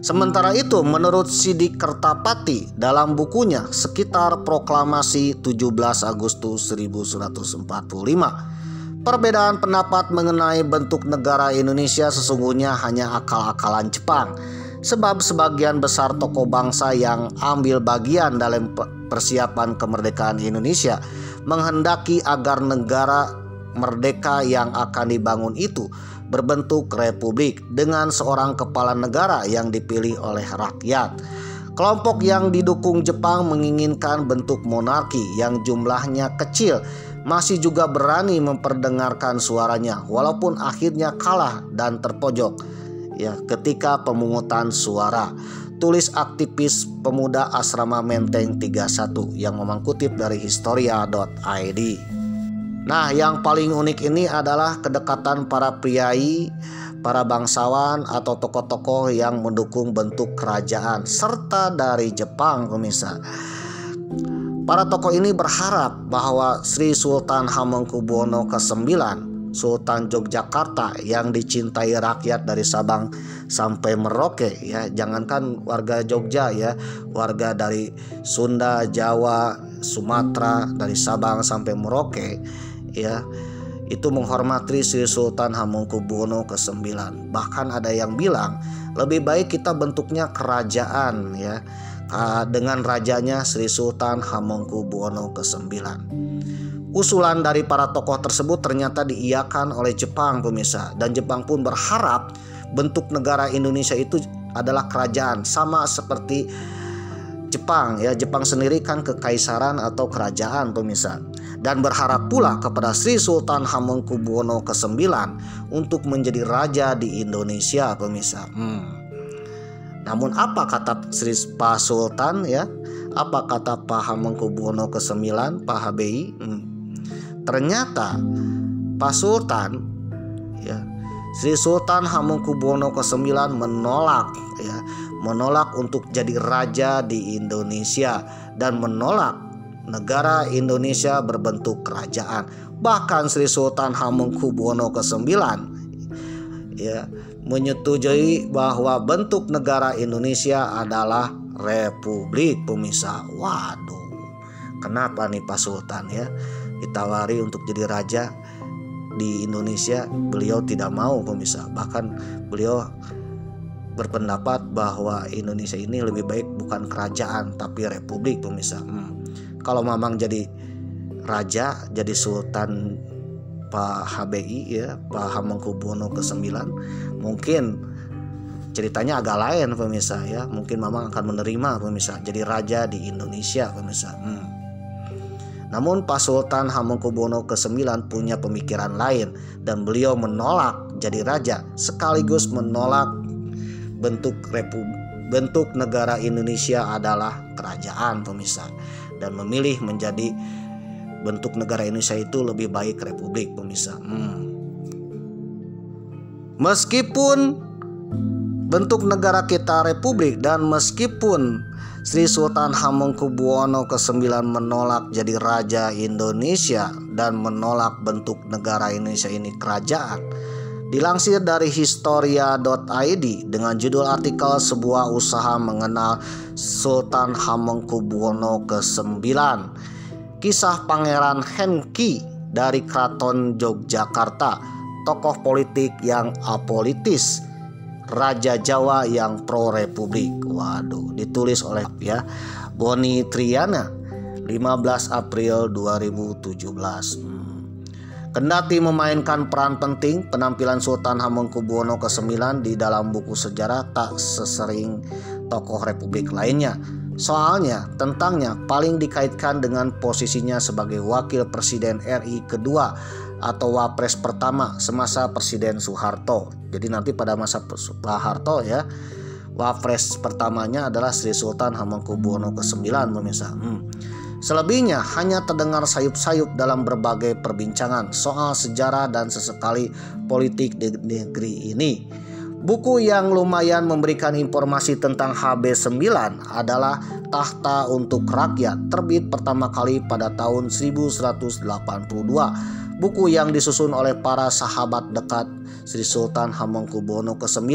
Sementara itu, menurut Sidik Kertapati dalam bukunya Sekitar Proklamasi 17 Agustus 1145, perbedaan pendapat mengenai bentuk negara Indonesia sesungguhnya hanya akal-akalan Jepang. Sebab sebagian besar tokoh bangsa yang ambil bagian dalam persiapan kemerdekaan Indonesia menghendaki agar negara merdeka yang akan dibangun itu berbentuk republik dengan seorang kepala negara yang dipilih oleh rakyat. Kelompok yang didukung Jepang menginginkan bentuk monarki yang jumlahnya kecil, masih juga berani memperdengarkan suaranya walaupun akhirnya kalah dan terpojok, ya, ketika pemungutan suara, tulis aktivis pemuda Asrama Menteng 31 yang memangkutip dari historia.id. Nah, yang paling unik ini adalah kedekatan para priai, para bangsawan atau tokoh-tokoh yang mendukung bentuk kerajaan serta dari Jepang, pemirsa. Para tokoh ini berharap bahwa Sri Sultan Hamengkubuwono ke-9, Sultan Yogyakarta yang dicintai rakyat dari Sabang sampai Merauke, ya, jangankan warga Jogja, ya, warga dari Sunda, Jawa, Sumatera, dari Sabang sampai Merauke, ya, itu menghormati Sri Sultan Hamengkubuwono ke-9. Bahkan ada yang bilang lebih baik kita bentuknya kerajaan, ya, dengan rajanya Sri Sultan Hamengkubuwono ke-9. Usulan dari para tokoh tersebut ternyata diiyakan oleh Jepang, pemirsa, dan Jepang pun berharap bentuk negara Indonesia itu adalah kerajaan, sama seperti Jepang ya. Jepang sendiri kan kekaisaran atau kerajaan, pemirsa, dan berharap pula kepada Sri Sultan Hamengkubuwono ke-9 untuk menjadi raja di Indonesia, pemirsa. Namun apa kata Pak Sultan ya? Apa kata Pak Hamengkubuwono ke-9, Pak HBI? Ternyata Pak Sultan ya, Sri Sultan Hamengkubuwono ke-9 menolak untuk jadi raja di Indonesia dan menolak negara Indonesia berbentuk kerajaan. Bahkan Sri Sultan Hamengkubuwono ke-9 ya menyetujui bahwa bentuk negara Indonesia adalah republik, pemirsa. Waduh, kenapa nih Pak Sultan ya ditawari untuk jadi raja di Indonesia, beliau tidak mau, pemirsa. Bahkan beliau berpendapat bahwa Indonesia ini lebih baik bukan kerajaan tapi republik, pemirsa. Kalau memang jadi raja, jadi sultan Pak HBI ya, Pak Hamengkubuwono ke-9, mungkin ceritanya agak lain, pemirsa ya. Mungkin memang akan menerima, pemirsa, jadi raja di Indonesia, pemirsa. Namun Pak Sultan Hamengkubuwono ke-9 punya pemikiran lain dan beliau menolak jadi raja sekaligus menolak bentuk negara Indonesia adalah kerajaan, pemirsa, dan memilih menjadi bentuk negara Indonesia itu lebih baik republik, pemirsa. Meskipun bentuk negara kita republik dan meskipun Sri Sultan Hamengkubuwono ke-9 menolak jadi raja Indonesia dan menolak bentuk negara Indonesia ini kerajaan, dilansir dari historia.id dengan judul artikel sebuah usaha mengenal Sultan Hamengkubuwono ke-9, kisah Pangeran Hengki dari Keraton Yogyakarta, tokoh politik yang apolitis, Raja Jawa yang pro republik. Waduh, ditulis oleh ya Boni Triana 15 April 2017. Kendati memainkan peran penting, penampilan Sultan Hamengkubuwono ke-9 di dalam buku sejarah tak sesering tokoh republik lainnya. Soalnya tentangnya paling dikaitkan dengan posisinya sebagai wakil presiden RI kedua atau wapres pertama semasa Presiden Soeharto. Jadi nanti pada masa Pak Harto ya, wapres pertamanya adalah Sri Sultan Hamengkubuwono ke-9, pemirsa. Selebihnya hanya terdengar sayup-sayup dalam berbagai perbincangan soal sejarah dan sesekali politik di negeri ini. Buku yang lumayan memberikan informasi tentang HB9 adalah Tahta untuk Rakyat, terbit pertama kali pada tahun 1182. Buku yang disusun oleh para sahabat dekat Sri Sultan Hamengkubuwono ke-9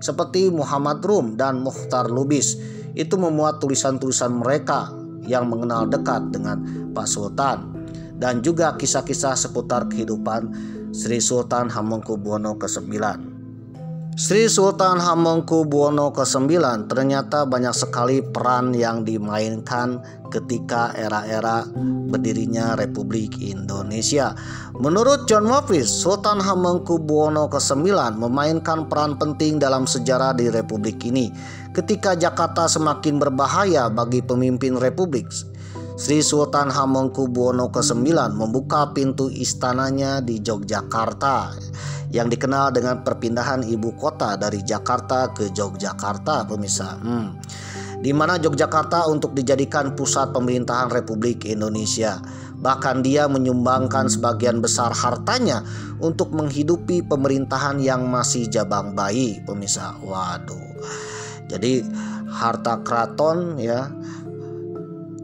seperti Muhammad Rum dan Mukhtar Lubis itu memuat tulisan-tulisan mereka yang mengenal dekat dengan Pak Sultan dan juga kisah-kisah seputar kehidupan Sri Sultan Hamengkubuwono ke-9. Sri Sultan Hamengkubuwono ke-9 ternyata banyak sekali peran yang dimainkan ketika era-era berdirinya Republik Indonesia. Menurut John Mavis, Sultan Hamengkubuwono ke-9 memainkan peran penting dalam sejarah di Republik ini. Ketika Jakarta semakin berbahaya bagi pemimpin Republik, Sri Sultan Hamengkubuwono ke-9 membuka pintu istananya di Yogyakarta yang dikenal dengan perpindahan ibu kota dari Jakarta ke Yogyakarta, pemirsa. Di mana Yogyakarta untuk dijadikan pusat pemerintahan Republik Indonesia. Bahkan dia menyumbangkan sebagian besar hartanya untuk menghidupi pemerintahan yang masih jabang bayi, pemirsa. Waduh. Jadi harta keraton ya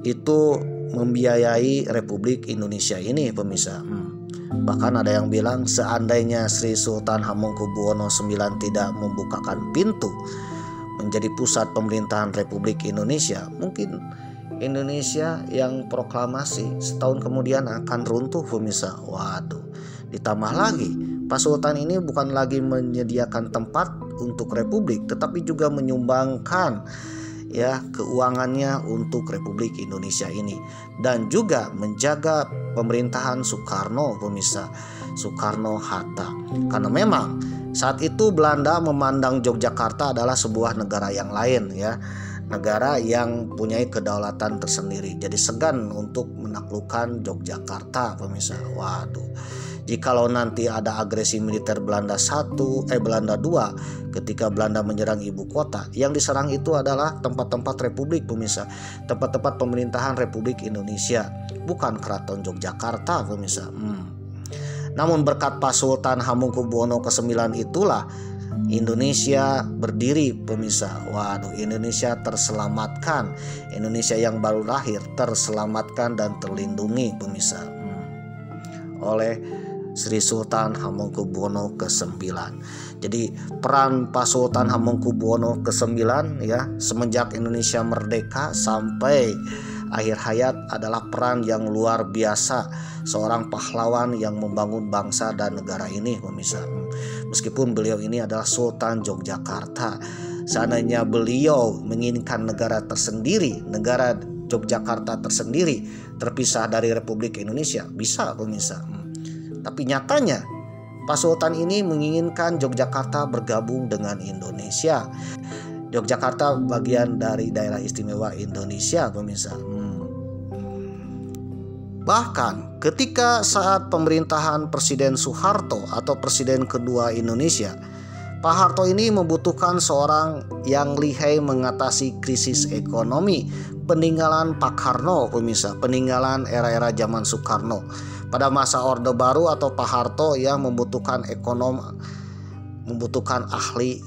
itu membiayai Republik Indonesia ini, pemirsa. Bahkan ada yang bilang seandainya Sri Sultan Hamengkubuwono IX tidak membukakan pintu menjadi pusat pemerintahan Republik Indonesia, mungkin Indonesia yang proklamasi setahun kemudian akan runtuh, pemirsa. Waduh, ditambah lagi Pak Sultan ini bukan lagi menyediakan tempat untuk Republik, tetapi juga menyumbangkan ya keuangannya untuk Republik Indonesia ini, dan juga menjaga pemerintahan Soekarno, pemirsa, Soekarno-Hatta. Karena memang saat itu Belanda memandang Yogyakarta adalah sebuah negara yang lain, ya, negara yang punya kedaulatan tersendiri. Jadi segan untuk menaklukkan Yogyakarta, pemirsa. Waduh, jikalau nanti ada agresi militer Belanda 2 ketika Belanda menyerang ibu kota, yang diserang itu adalah tempat-tempat republik, pemirsa, tempat-tempat pemerintahan Republik Indonesia, bukan Keraton Yogyakarta, pemirsa. Namun berkat Pak Sultan Hamengkubuwono ke-9 itulah Indonesia berdiri, pemirsa. Waduh, Indonesia terselamatkan. Indonesia yang baru lahir terselamatkan dan terlindungi, pemirsa, oleh Sri Sultan Hamengkubuwono ke-9. Jadi peran Pak Sultan Hamengkubuwono ke-9, ya, semenjak Indonesia merdeka sampai akhir hayat adalah peran yang luar biasa, seorang pahlawan yang membangun bangsa dan negara ini, pemirsa. Meskipun beliau ini adalah Sultan Yogyakarta, seandainya beliau menginginkan negara tersendiri, negara Yogyakarta tersendiri, terpisah dari Republik Indonesia, bisa, pemirsa. Tapi nyatanya Pak Sultan ini menginginkan Yogyakarta bergabung dengan Indonesia. Yogyakarta bagian dari daerah istimewa Indonesia, pemirsa. Bahkan ketika saat pemerintahan Presiden Soeharto atau Presiden kedua Indonesia, Pak Harto ini membutuhkan seorang yang lihai mengatasi krisis ekonomi, peninggalan Pak Karno, pemirsa, peninggalan era-era zaman Soekarno. Pada masa Orde Baru atau Pak Harto yang membutuhkan ekonom, membutuhkan ahli,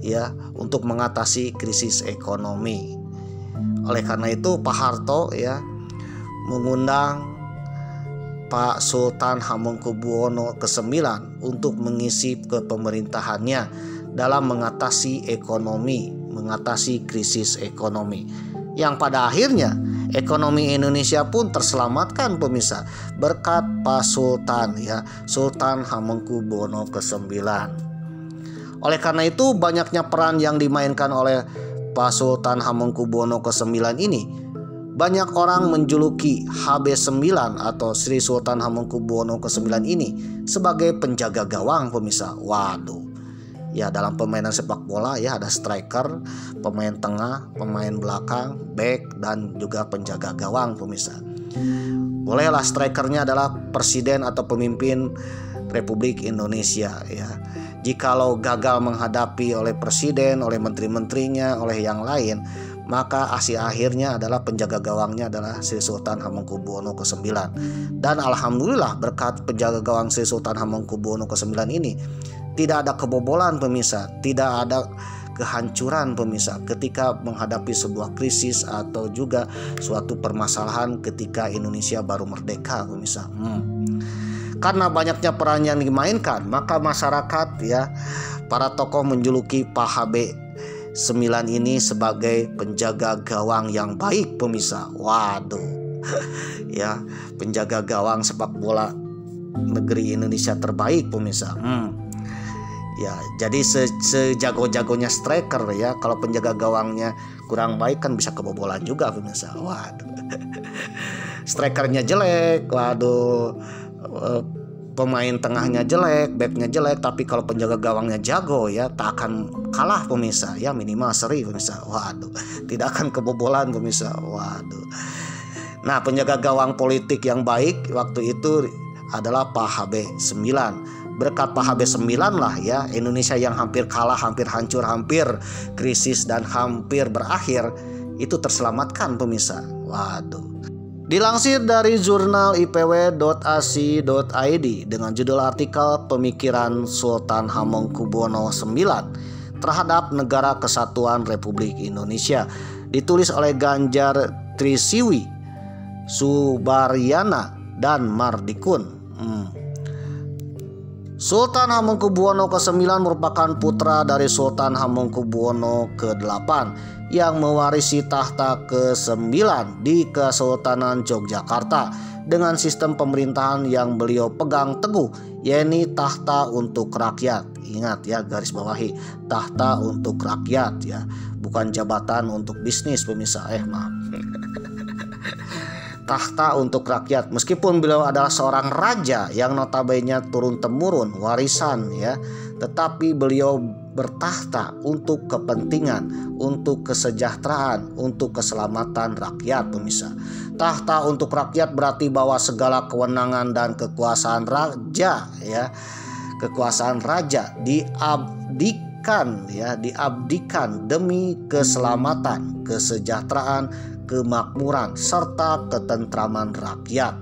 ya, untuk mengatasi krisis ekonomi. Oleh karena itu Pak Harto, ya, mengundang Pak Sultan Hamengkubuwono ke-9 untuk mengisi kepemerintahannya dalam mengatasi ekonomi, mengatasi krisis ekonomi, yang pada akhirnya ekonomi Indonesia pun terselamatkan, pemirsa, berkat Pak Sultan, ya, Sultan Hamengkubuwono ke-9. Oleh karena itu banyaknya peran yang dimainkan oleh Pak Sultan Hamengkubuwono ke-9 ini, banyak orang menjuluki HB9 atau Sri Sultan Hamengkubuwono ke-9 ini sebagai penjaga gawang, pemirsa. Waduh, ya, dalam permainan sepak bola, ya, ada striker, pemain tengah, pemain belakang, back, dan juga penjaga gawang, pemirsa. Bolehlah strikernya adalah presiden atau pemimpin Republik Indonesia, ya. Jikalau gagal menghadapi oleh presiden, oleh menteri-menterinya, oleh yang lain, maka akhirnya adalah penjaga gawangnya adalah Sri Sultan Hamengkubuwono ke-9. Dan alhamdulillah berkat penjaga gawang Sri Sultan Hamengkubuwono ke-9 ini tidak ada kebobolan, pemirsa, tidak ada kehancuran, pemirsa, ketika menghadapi sebuah krisis atau juga suatu permasalahan ketika Indonesia baru merdeka, pemirsa. Karena banyaknya peran yang dimainkan, maka masyarakat, ya, para tokoh menjuluki Pak HB9 ini sebagai penjaga gawang yang baik, pemirsa. Waduh, ya, penjaga gawang sepak bola negeri Indonesia terbaik, pemirsa. Ya, jadi sejago-jagonya striker, ya, kalau penjaga gawangnya kurang baik kan bisa kebobolan juga, pemirsa. Waduh, strikernya jelek, waduh, pemain tengahnya jelek, backnya jelek, tapi kalau penjaga gawangnya jago, ya, tak akan kalah, pemirsa, ya, minimal seri, pemirsa. Waduh, tidak akan kebobolan, pemirsa. Waduh. Nah, penjaga gawang politik yang baik waktu itu adalah Pak HB9. Berkat Pak HB9 lah, ya, Indonesia yang hampir kalah, hampir hancur, hampir krisis dan hampir berakhir itu terselamatkan, pemirsa. Waduh. Dilansir dari jurnal ipw.ac.id dengan judul artikel Pemikiran Sultan Hamengkubuwono IX terhadap Negara Kesatuan Republik Indonesia, ditulis oleh Ganjar Trisiwi, Subaryana, dan Mardikun. Sultan Hamengkubuwono ke-9 merupakan putra dari Sultan Hamengkubuwono ke-8 yang mewarisi tahta ke-9 di Kesultanan Yogyakarta dengan sistem pemerintahan yang beliau pegang teguh, yakni tahta untuk rakyat. Ingat ya, garis bawahi, tahta untuk rakyat ya, bukan jabatan untuk bisnis pemirsa. Maaf. Tahta untuk rakyat. Meskipun beliau adalah seorang raja yang notabene turun temurun warisan ya, tetapi beliau bertahta untuk kepentingan, untuk kesejahteraan, untuk keselamatan rakyat pemirsa. Tahta untuk rakyat berarti bahwa segala kewenangan dan kekuasaan raja ya, kekuasaan raja diabdikan demi keselamatan, kesejahteraan, kemakmuran serta ketentraman rakyat.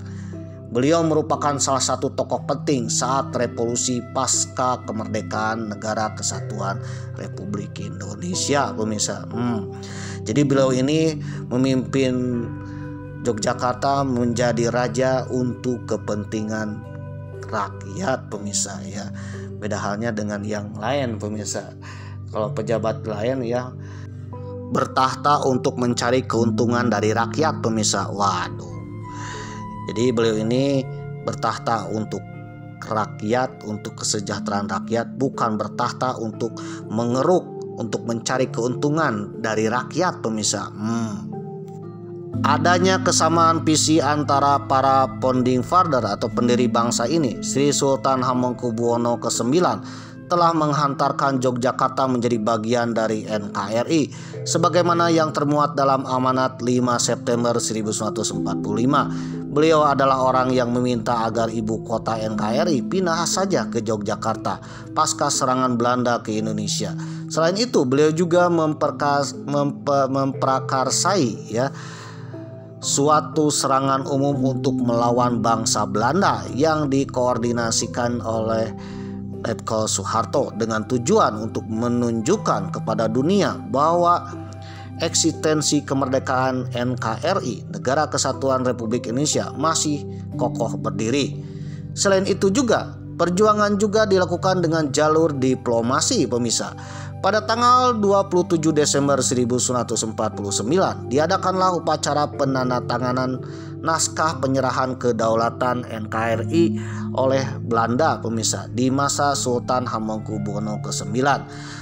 Beliau merupakan salah satu tokoh penting saat revolusi pasca kemerdekaan Negara Kesatuan Republik Indonesia pemirsa. Jadi beliau ini memimpin Yogyakarta menjadi raja untuk kepentingan rakyat pemirsa ya. Beda halnya dengan yang lain pemirsa. Kalau pejabat lain ya bertahta untuk mencari keuntungan dari rakyat pemirsa. Waduh. Jadi beliau ini bertahta untuk rakyat, untuk kesejahteraan rakyat, bukan bertahta untuk mengeruk, untuk mencari keuntungan dari rakyat pemirsa. Adanya kesamaan visi antara para founding father atau pendiri bangsa ini, Sri Sultan Hamengkubuwono ke-9 telah menghantarkan Yogyakarta menjadi bagian dari NKRI sebagaimana yang termuat dalam amanat 5 September 1945. Beliau adalah orang yang meminta agar ibu kota NKRI pindah saja ke Yogyakarta pasca serangan Belanda ke Indonesia. Selain itu, beliau juga memprakarsai ya suatu serangan umum untuk melawan bangsa Belanda yang dikoordinasikan oleh Letkol Soeharto dengan tujuan untuk menunjukkan kepada dunia bahwa eksistensi kemerdekaan NKRI, Negara Kesatuan Republik Indonesia, masih kokoh berdiri. Selain itu juga, perjuangan juga dilakukan dengan jalur diplomasi pemirsa. Pada tanggal 27 Desember 1949 diadakanlah upacara penandatanganan naskah penyerahan kedaulatan NKRI oleh Belanda pemirsa di masa Sultan Hamengkubuwono ke-9.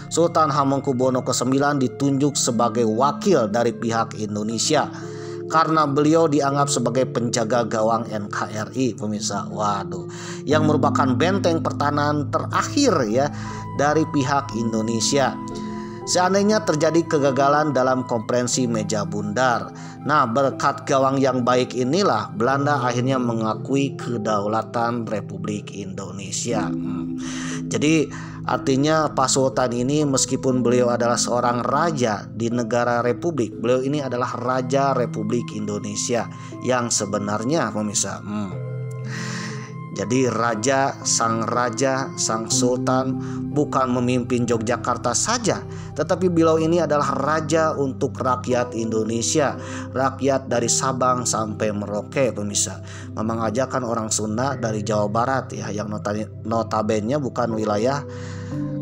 Sultan Hamengkubuwono ke-9 ditunjuk sebagai wakil dari pihak Indonesia karena beliau dianggap sebagai penjaga gawang NKRI pemirsa. Waduh, yang merupakan benteng pertahanan terakhir ya dari pihak Indonesia seandainya terjadi kegagalan dalam konferensi Meja Bundar. Nah, berkat gawang yang baik inilah Belanda akhirnya mengakui kedaulatan Republik Indonesia. Jadi artinya Pak Sultan ini meskipun beliau adalah seorang raja di negara republik, beliau ini adalah Raja Republik Indonesia yang sebenarnya pemirsa. Jadi raja, sang sultan bukan memimpin Yogyakarta saja, tetapi beliau ini adalah raja untuk rakyat Indonesia, rakyat dari Sabang sampai Merauke pemirsa. Memang aja kan orang Sunda dari Jawa Barat ya, yang notabene bukan wilayah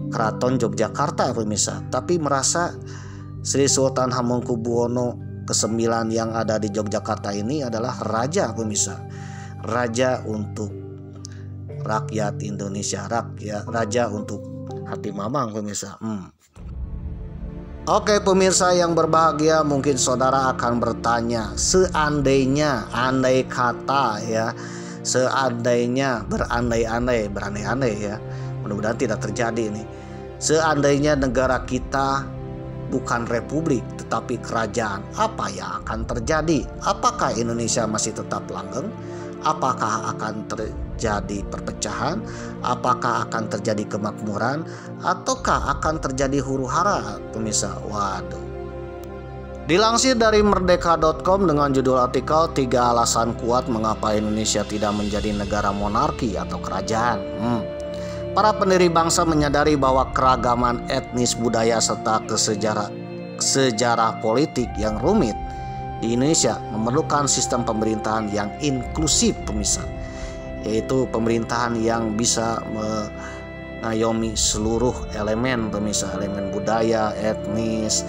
Keraton Yogyakarta pemirsa, tapi merasa Sri Sultan Hamengkubuwono ke-9 yang ada di Yogyakarta ini adalah raja pemirsa, raja untuk rakyat Indonesia, raja untuk hati mamang pemirsa. Oke pemirsa yang berbahagia, mungkin saudara akan bertanya, seandainya, andai kata ya, seandainya, berandai-andai ya, mudah-mudahan tidak terjadi ini. Seandainya negara kita bukan republik tetapi kerajaan, apa yang akan terjadi? Apakah Indonesia masih tetap langgeng? Apakah akan terjadi perpecahan? Apakah akan terjadi kemakmuran? Ataukah akan terjadi huru-hara pemirsa? Waduh. Dilansir dari merdeka.com dengan judul artikel 3 alasan kuat mengapa Indonesia tidak menjadi negara monarki atau kerajaan. Para pendiri bangsa menyadari bahwa keragaman etnis, budaya serta sejarah politik yang rumit di Indonesia memerlukan sistem pemerintahan yang inklusif pemirsa, yaitu pemerintahan yang bisa mengayomi seluruh elemen pemirsa, elemen budaya, etnis,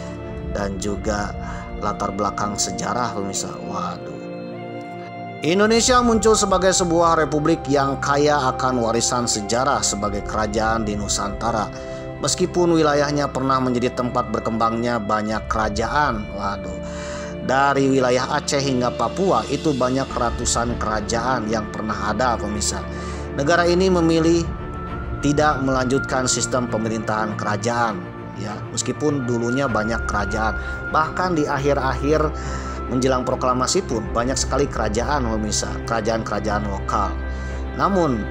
dan juga latar belakang sejarah pemirsa. Waduh. Indonesia muncul sebagai sebuah republik yang kaya akan warisan sejarah sebagai kerajaan di Nusantara. Meskipun wilayahnya pernah menjadi tempat berkembangnya banyak kerajaan. Dari wilayah Aceh hingga Papua itu banyak ratusan kerajaan yang pernah ada, pemirsa. Negara ini memilih tidak melanjutkan sistem pemerintahan kerajaan, ya, meskipun dulunya banyak kerajaan. Bahkan di akhir-akhir menjelang proklamasi pun banyak sekali kerajaan, pemirsa, kerajaan-kerajaan lokal. Namun,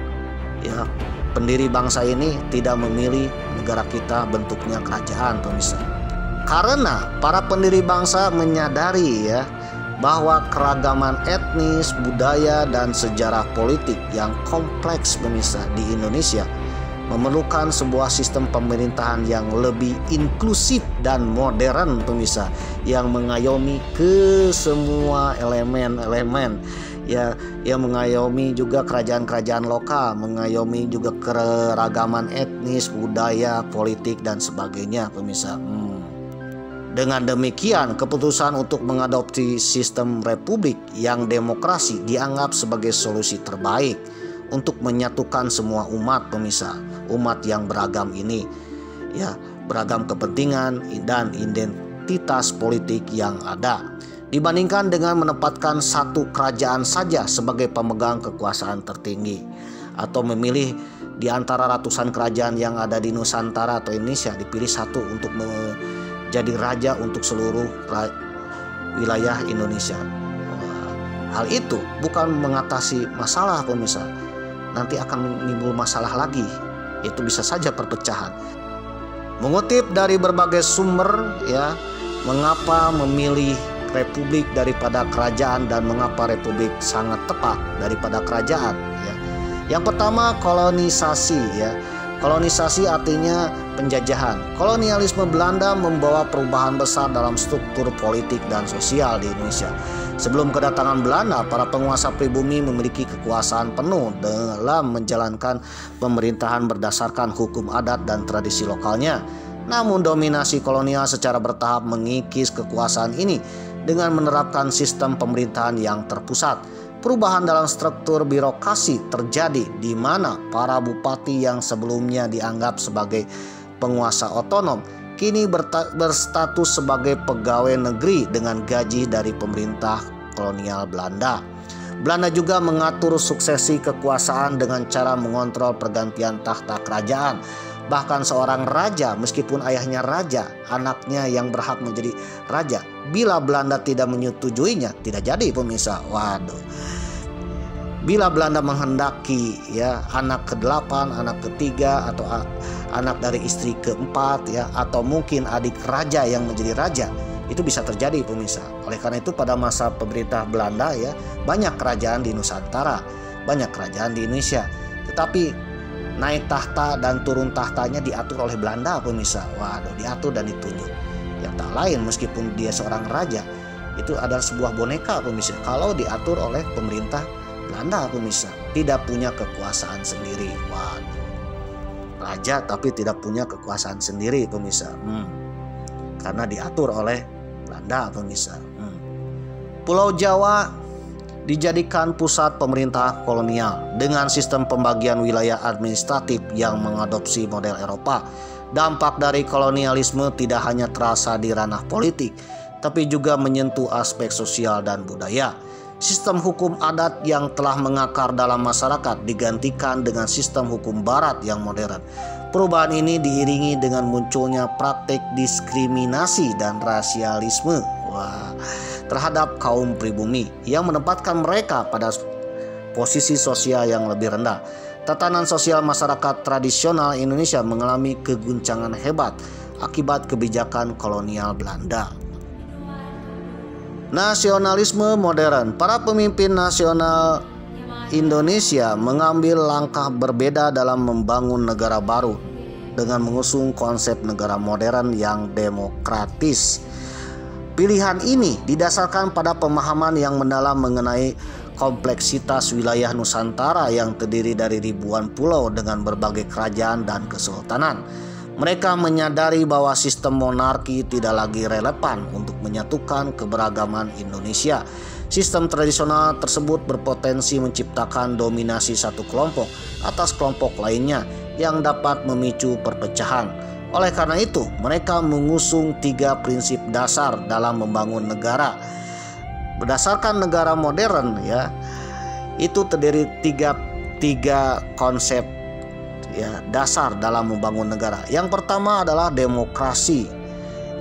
ya, pendiri bangsa ini tidak memilih negara kita bentuknya kerajaan, pemirsa. Karena para pendiri bangsa menyadari, ya, bahwa keragaman etnis, budaya, dan sejarah politik yang kompleks, pemirsa, di Indonesia memerlukan sebuah sistem pemerintahan yang lebih inklusif dan modern, pemirsa, yang mengayomi ke semua elemen-elemen, ya, yang mengayomi juga kerajaan-kerajaan lokal, mengayomi juga keragaman etnis, budaya, politik, dan sebagainya, pemirsa. Dengan demikian, keputusan untuk mengadopsi sistem republik yang demokrasi dianggap sebagai solusi terbaik untuk menyatukan semua umat, pemirsa. Umat yang beragam ini, ya, beragam kepentingan dan identitas politik yang ada, dibandingkan dengan menempatkan satu kerajaan saja sebagai pemegang kekuasaan tertinggi, atau memilih di antara ratusan kerajaan yang ada di Nusantara atau Indonesia, dipilih satu untuk jadi raja untuk seluruh wilayah Indonesia. Hal itu bukan mengatasi masalah, pemirsa. Nanti akan menimbul masalah lagi, itu bisa saja perpecahan. Mengutip dari berbagai sumber, ya, mengapa memilih republik daripada kerajaan dan mengapa republik sangat tepat daripada kerajaan, ya. Yang pertama, kolonisasi, ya. Kolonisasi artinya penjajahan. Kolonialisme Belanda membawa perubahan besar dalam struktur politik dan sosial di Indonesia. Sebelum kedatangan Belanda, para penguasa pribumi memiliki kekuasaan penuh dalam menjalankan pemerintahan berdasarkan hukum adat dan tradisi lokalnya. Namun dominasi kolonial secara bertahap mengikis kekuasaan ini dengan menerapkan sistem pemerintahan yang terpusat. Perubahan dalam struktur birokrasi terjadi di mana para bupati yang sebelumnya dianggap sebagai penguasa otonom kini berstatus sebagai pegawai negeri dengan gaji dari pemerintah kolonial Belanda. Belanda juga mengatur suksesi kekuasaan dengan cara mengontrol pergantian tahta kerajaan. Bahkan seorang raja, meskipun ayahnya raja, anaknya yang berhak menjadi raja. Bila Belanda tidak menyetujuinya, tidak jadi, pemirsa. Bila Belanda menghendaki, ya, anak ke-8, anak ke-3, atau anak dari istri ke-4, ya, atau mungkin adik raja yang menjadi raja, itu bisa terjadi, pemirsa. Oleh karena itu pada masa pemerintah Belanda, ya, banyak kerajaan di Nusantara, banyak kerajaan di Indonesia. Tetapi naik tahta dan turun tahtanya diatur oleh Belanda, pemirsa. Diatur dan ditunjuk. Yang tak lain, meskipun dia seorang raja, itu adalah sebuah boneka, pemirsa. Kalau diatur oleh pemerintah Belanda, pemirsa, tidak punya kekuasaan sendiri. Raja tapi tidak punya kekuasaan sendiri, pemirsa. Karena diatur oleh Belanda, pemirsa. Pulau Jawa dijadikan pusat pemerintah kolonial dengan sistem pembagian wilayah administratif yang mengadopsi model Eropa. Dampak dari kolonialisme tidak hanya terasa di ranah politik, tapi juga menyentuh aspek sosial dan budaya. Sistem hukum adat yang telah mengakar dalam masyarakat digantikan dengan sistem hukum barat yang modern. Perubahan ini diiringi dengan munculnya praktik diskriminasi dan rasialisme terhadap kaum pribumi yang menempatkan mereka pada posisi sosial yang lebih rendah. Tatanan sosial masyarakat tradisional Indonesia mengalami keguncangan hebat akibat kebijakan kolonial Belanda. Nasionalisme modern. Para pemimpin nasional Indonesia mengambil langkah berbeda dalam membangun negara baru dengan mengusung konsep negara modern yang demokratis. Pilihan ini didasarkan pada pemahaman yang mendalam mengenai kompleksitas wilayah Nusantara yang terdiri dari ribuan pulau dengan berbagai kerajaan dan kesultanan. Mereka menyadari bahwa sistem monarki tidak lagi relevan untuk menyatukan keberagaman Indonesia. Sistem tradisional tersebut berpotensi menciptakan dominasi satu kelompok atas kelompok lainnya yang dapat memicu perpecahan. Oleh karena itu, mereka mengusung 3 prinsip dasar dalam membangun negara. Berdasarkan negara modern ya, itu terdiri tiga konsep ya dasar dalam membangun negara. Yang pertama adalah demokrasi,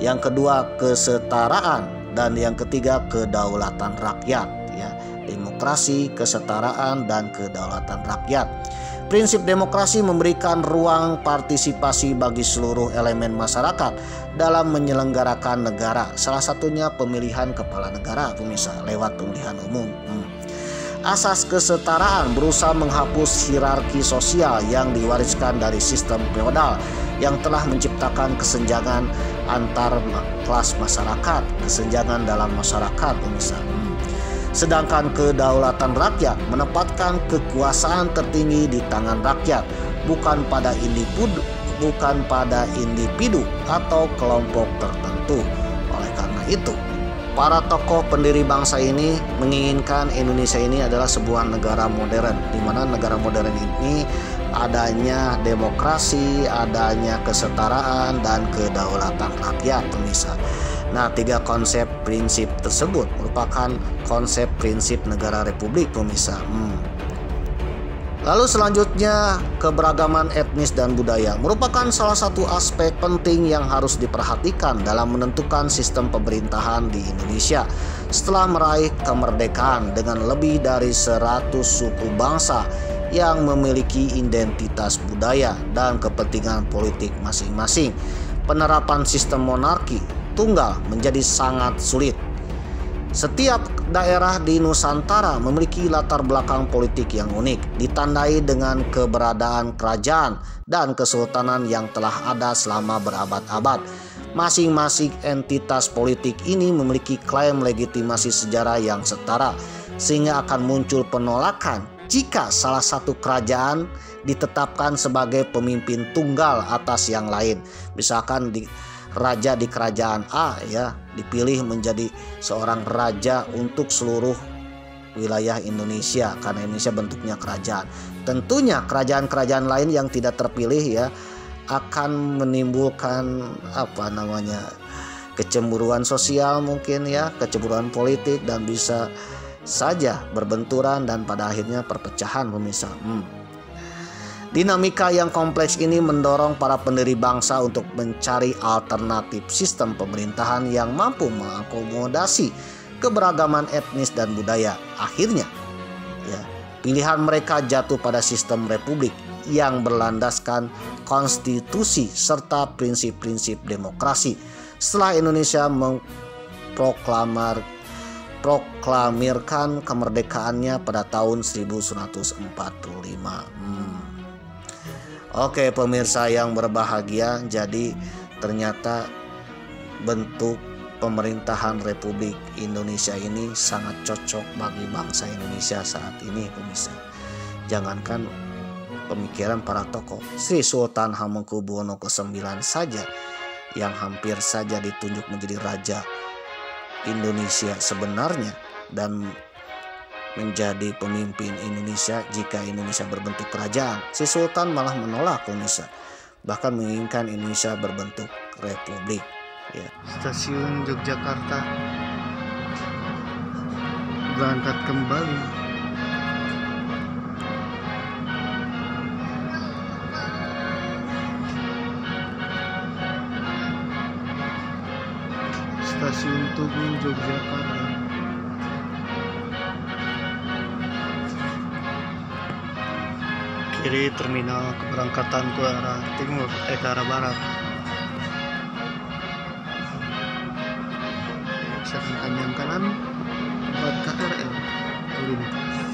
yang kedua kesetaraan, dan yang ketiga kedaulatan rakyat ya. Demokrasi, kesetaraan, dan kedaulatan rakyat. Prinsip demokrasi memberikan ruang partisipasi bagi seluruh elemen masyarakat dalam menyelenggarakan negara. Salah satunya pemilihan kepala negara, pemirsa, lewat pemilihan umum. Asas kesetaraan berusaha menghapus hierarki sosial yang diwariskan dari sistem feodal yang telah menciptakan kesenjangan antar kelas masyarakat, kesenjangan dalam masyarakat, pemirsa. Sedangkan kedaulatan rakyat menempatkan kekuasaan tertinggi di tangan rakyat, bukan pada individu atau kelompok tertentu. Oleh karena itu, para tokoh pendiri bangsa ini menginginkan Indonesia ini adalah sebuah negara modern, di mana negara modern ini adanya demokrasi, adanya kesetaraan, dan kedaulatan rakyat, pemirsa. Nah, 3 konsep prinsip tersebut merupakan konsep prinsip negara republik, pemirsa. Lalu selanjutnya, keberagaman etnis dan budaya merupakan salah satu aspek penting yang harus diperhatikan dalam menentukan sistem pemerintahan di Indonesia. Setelah meraih kemerdekaan dengan lebih dari 100 suku bangsa yang memiliki identitas budaya dan kepentingan politik masing-masing, penerapan sistem monarki tunggal menjadi sangat sulit. Setiap daerah di Nusantara memiliki latar belakang politik yang unik, ditandai dengan keberadaan kerajaan dan kesultanan yang telah ada selama berabad-abad. Masing-masing entitas politik ini memiliki klaim legitimasi sejarah yang setara, sehingga akan muncul penolakan jika salah satu kerajaan ditetapkan sebagai pemimpin tunggal atas yang lain. Misalkan raja di kerajaan A ya dipilih menjadi seorang raja untuk seluruh wilayah Indonesia karena Indonesia bentuknya kerajaan. Tentunya kerajaan-kerajaan lain yang tidak terpilih ya akan menimbulkan kecemburuan sosial mungkin ya, kecemburuan politik, dan bisa saja berbenturan dan pada akhirnya perpecahan, pemirsa. Dinamika yang kompleks ini mendorong para pendiri bangsa untuk mencari alternatif sistem pemerintahan yang mampu mengakomodasi keberagaman etnis dan budaya. Akhirnya, pilihan mereka jatuh pada sistem republik yang berlandaskan konstitusi serta prinsip-prinsip demokrasi. Setelah Indonesia memproklamirkan kemerdekaannya pada tahun 1945. Oke, pemirsa yang berbahagia, jadi ternyata bentuk pemerintahan Republik Indonesia ini sangat cocok bagi bangsa Indonesia saat ini, pemirsa. Jangankan pemikiran para tokoh, Sri Sultan Hamengkubuwono ke-9 saja yang hampir saja ditunjuk menjadi raja Indonesia sebenarnya dan menjadi pemimpin Indonesia jika Indonesia berbentuk kerajaan. Si Sultan malah menolak, pemirsa, bahkan menginginkan Indonesia berbentuk republik.
Stasiun Yogyakarta berangkat kembali. Stasiun Tugu Yogyakarta. Kiri terminal keberangkatan ke arah timur, ke arah barat. Samping yang kanan buat KRL melintas.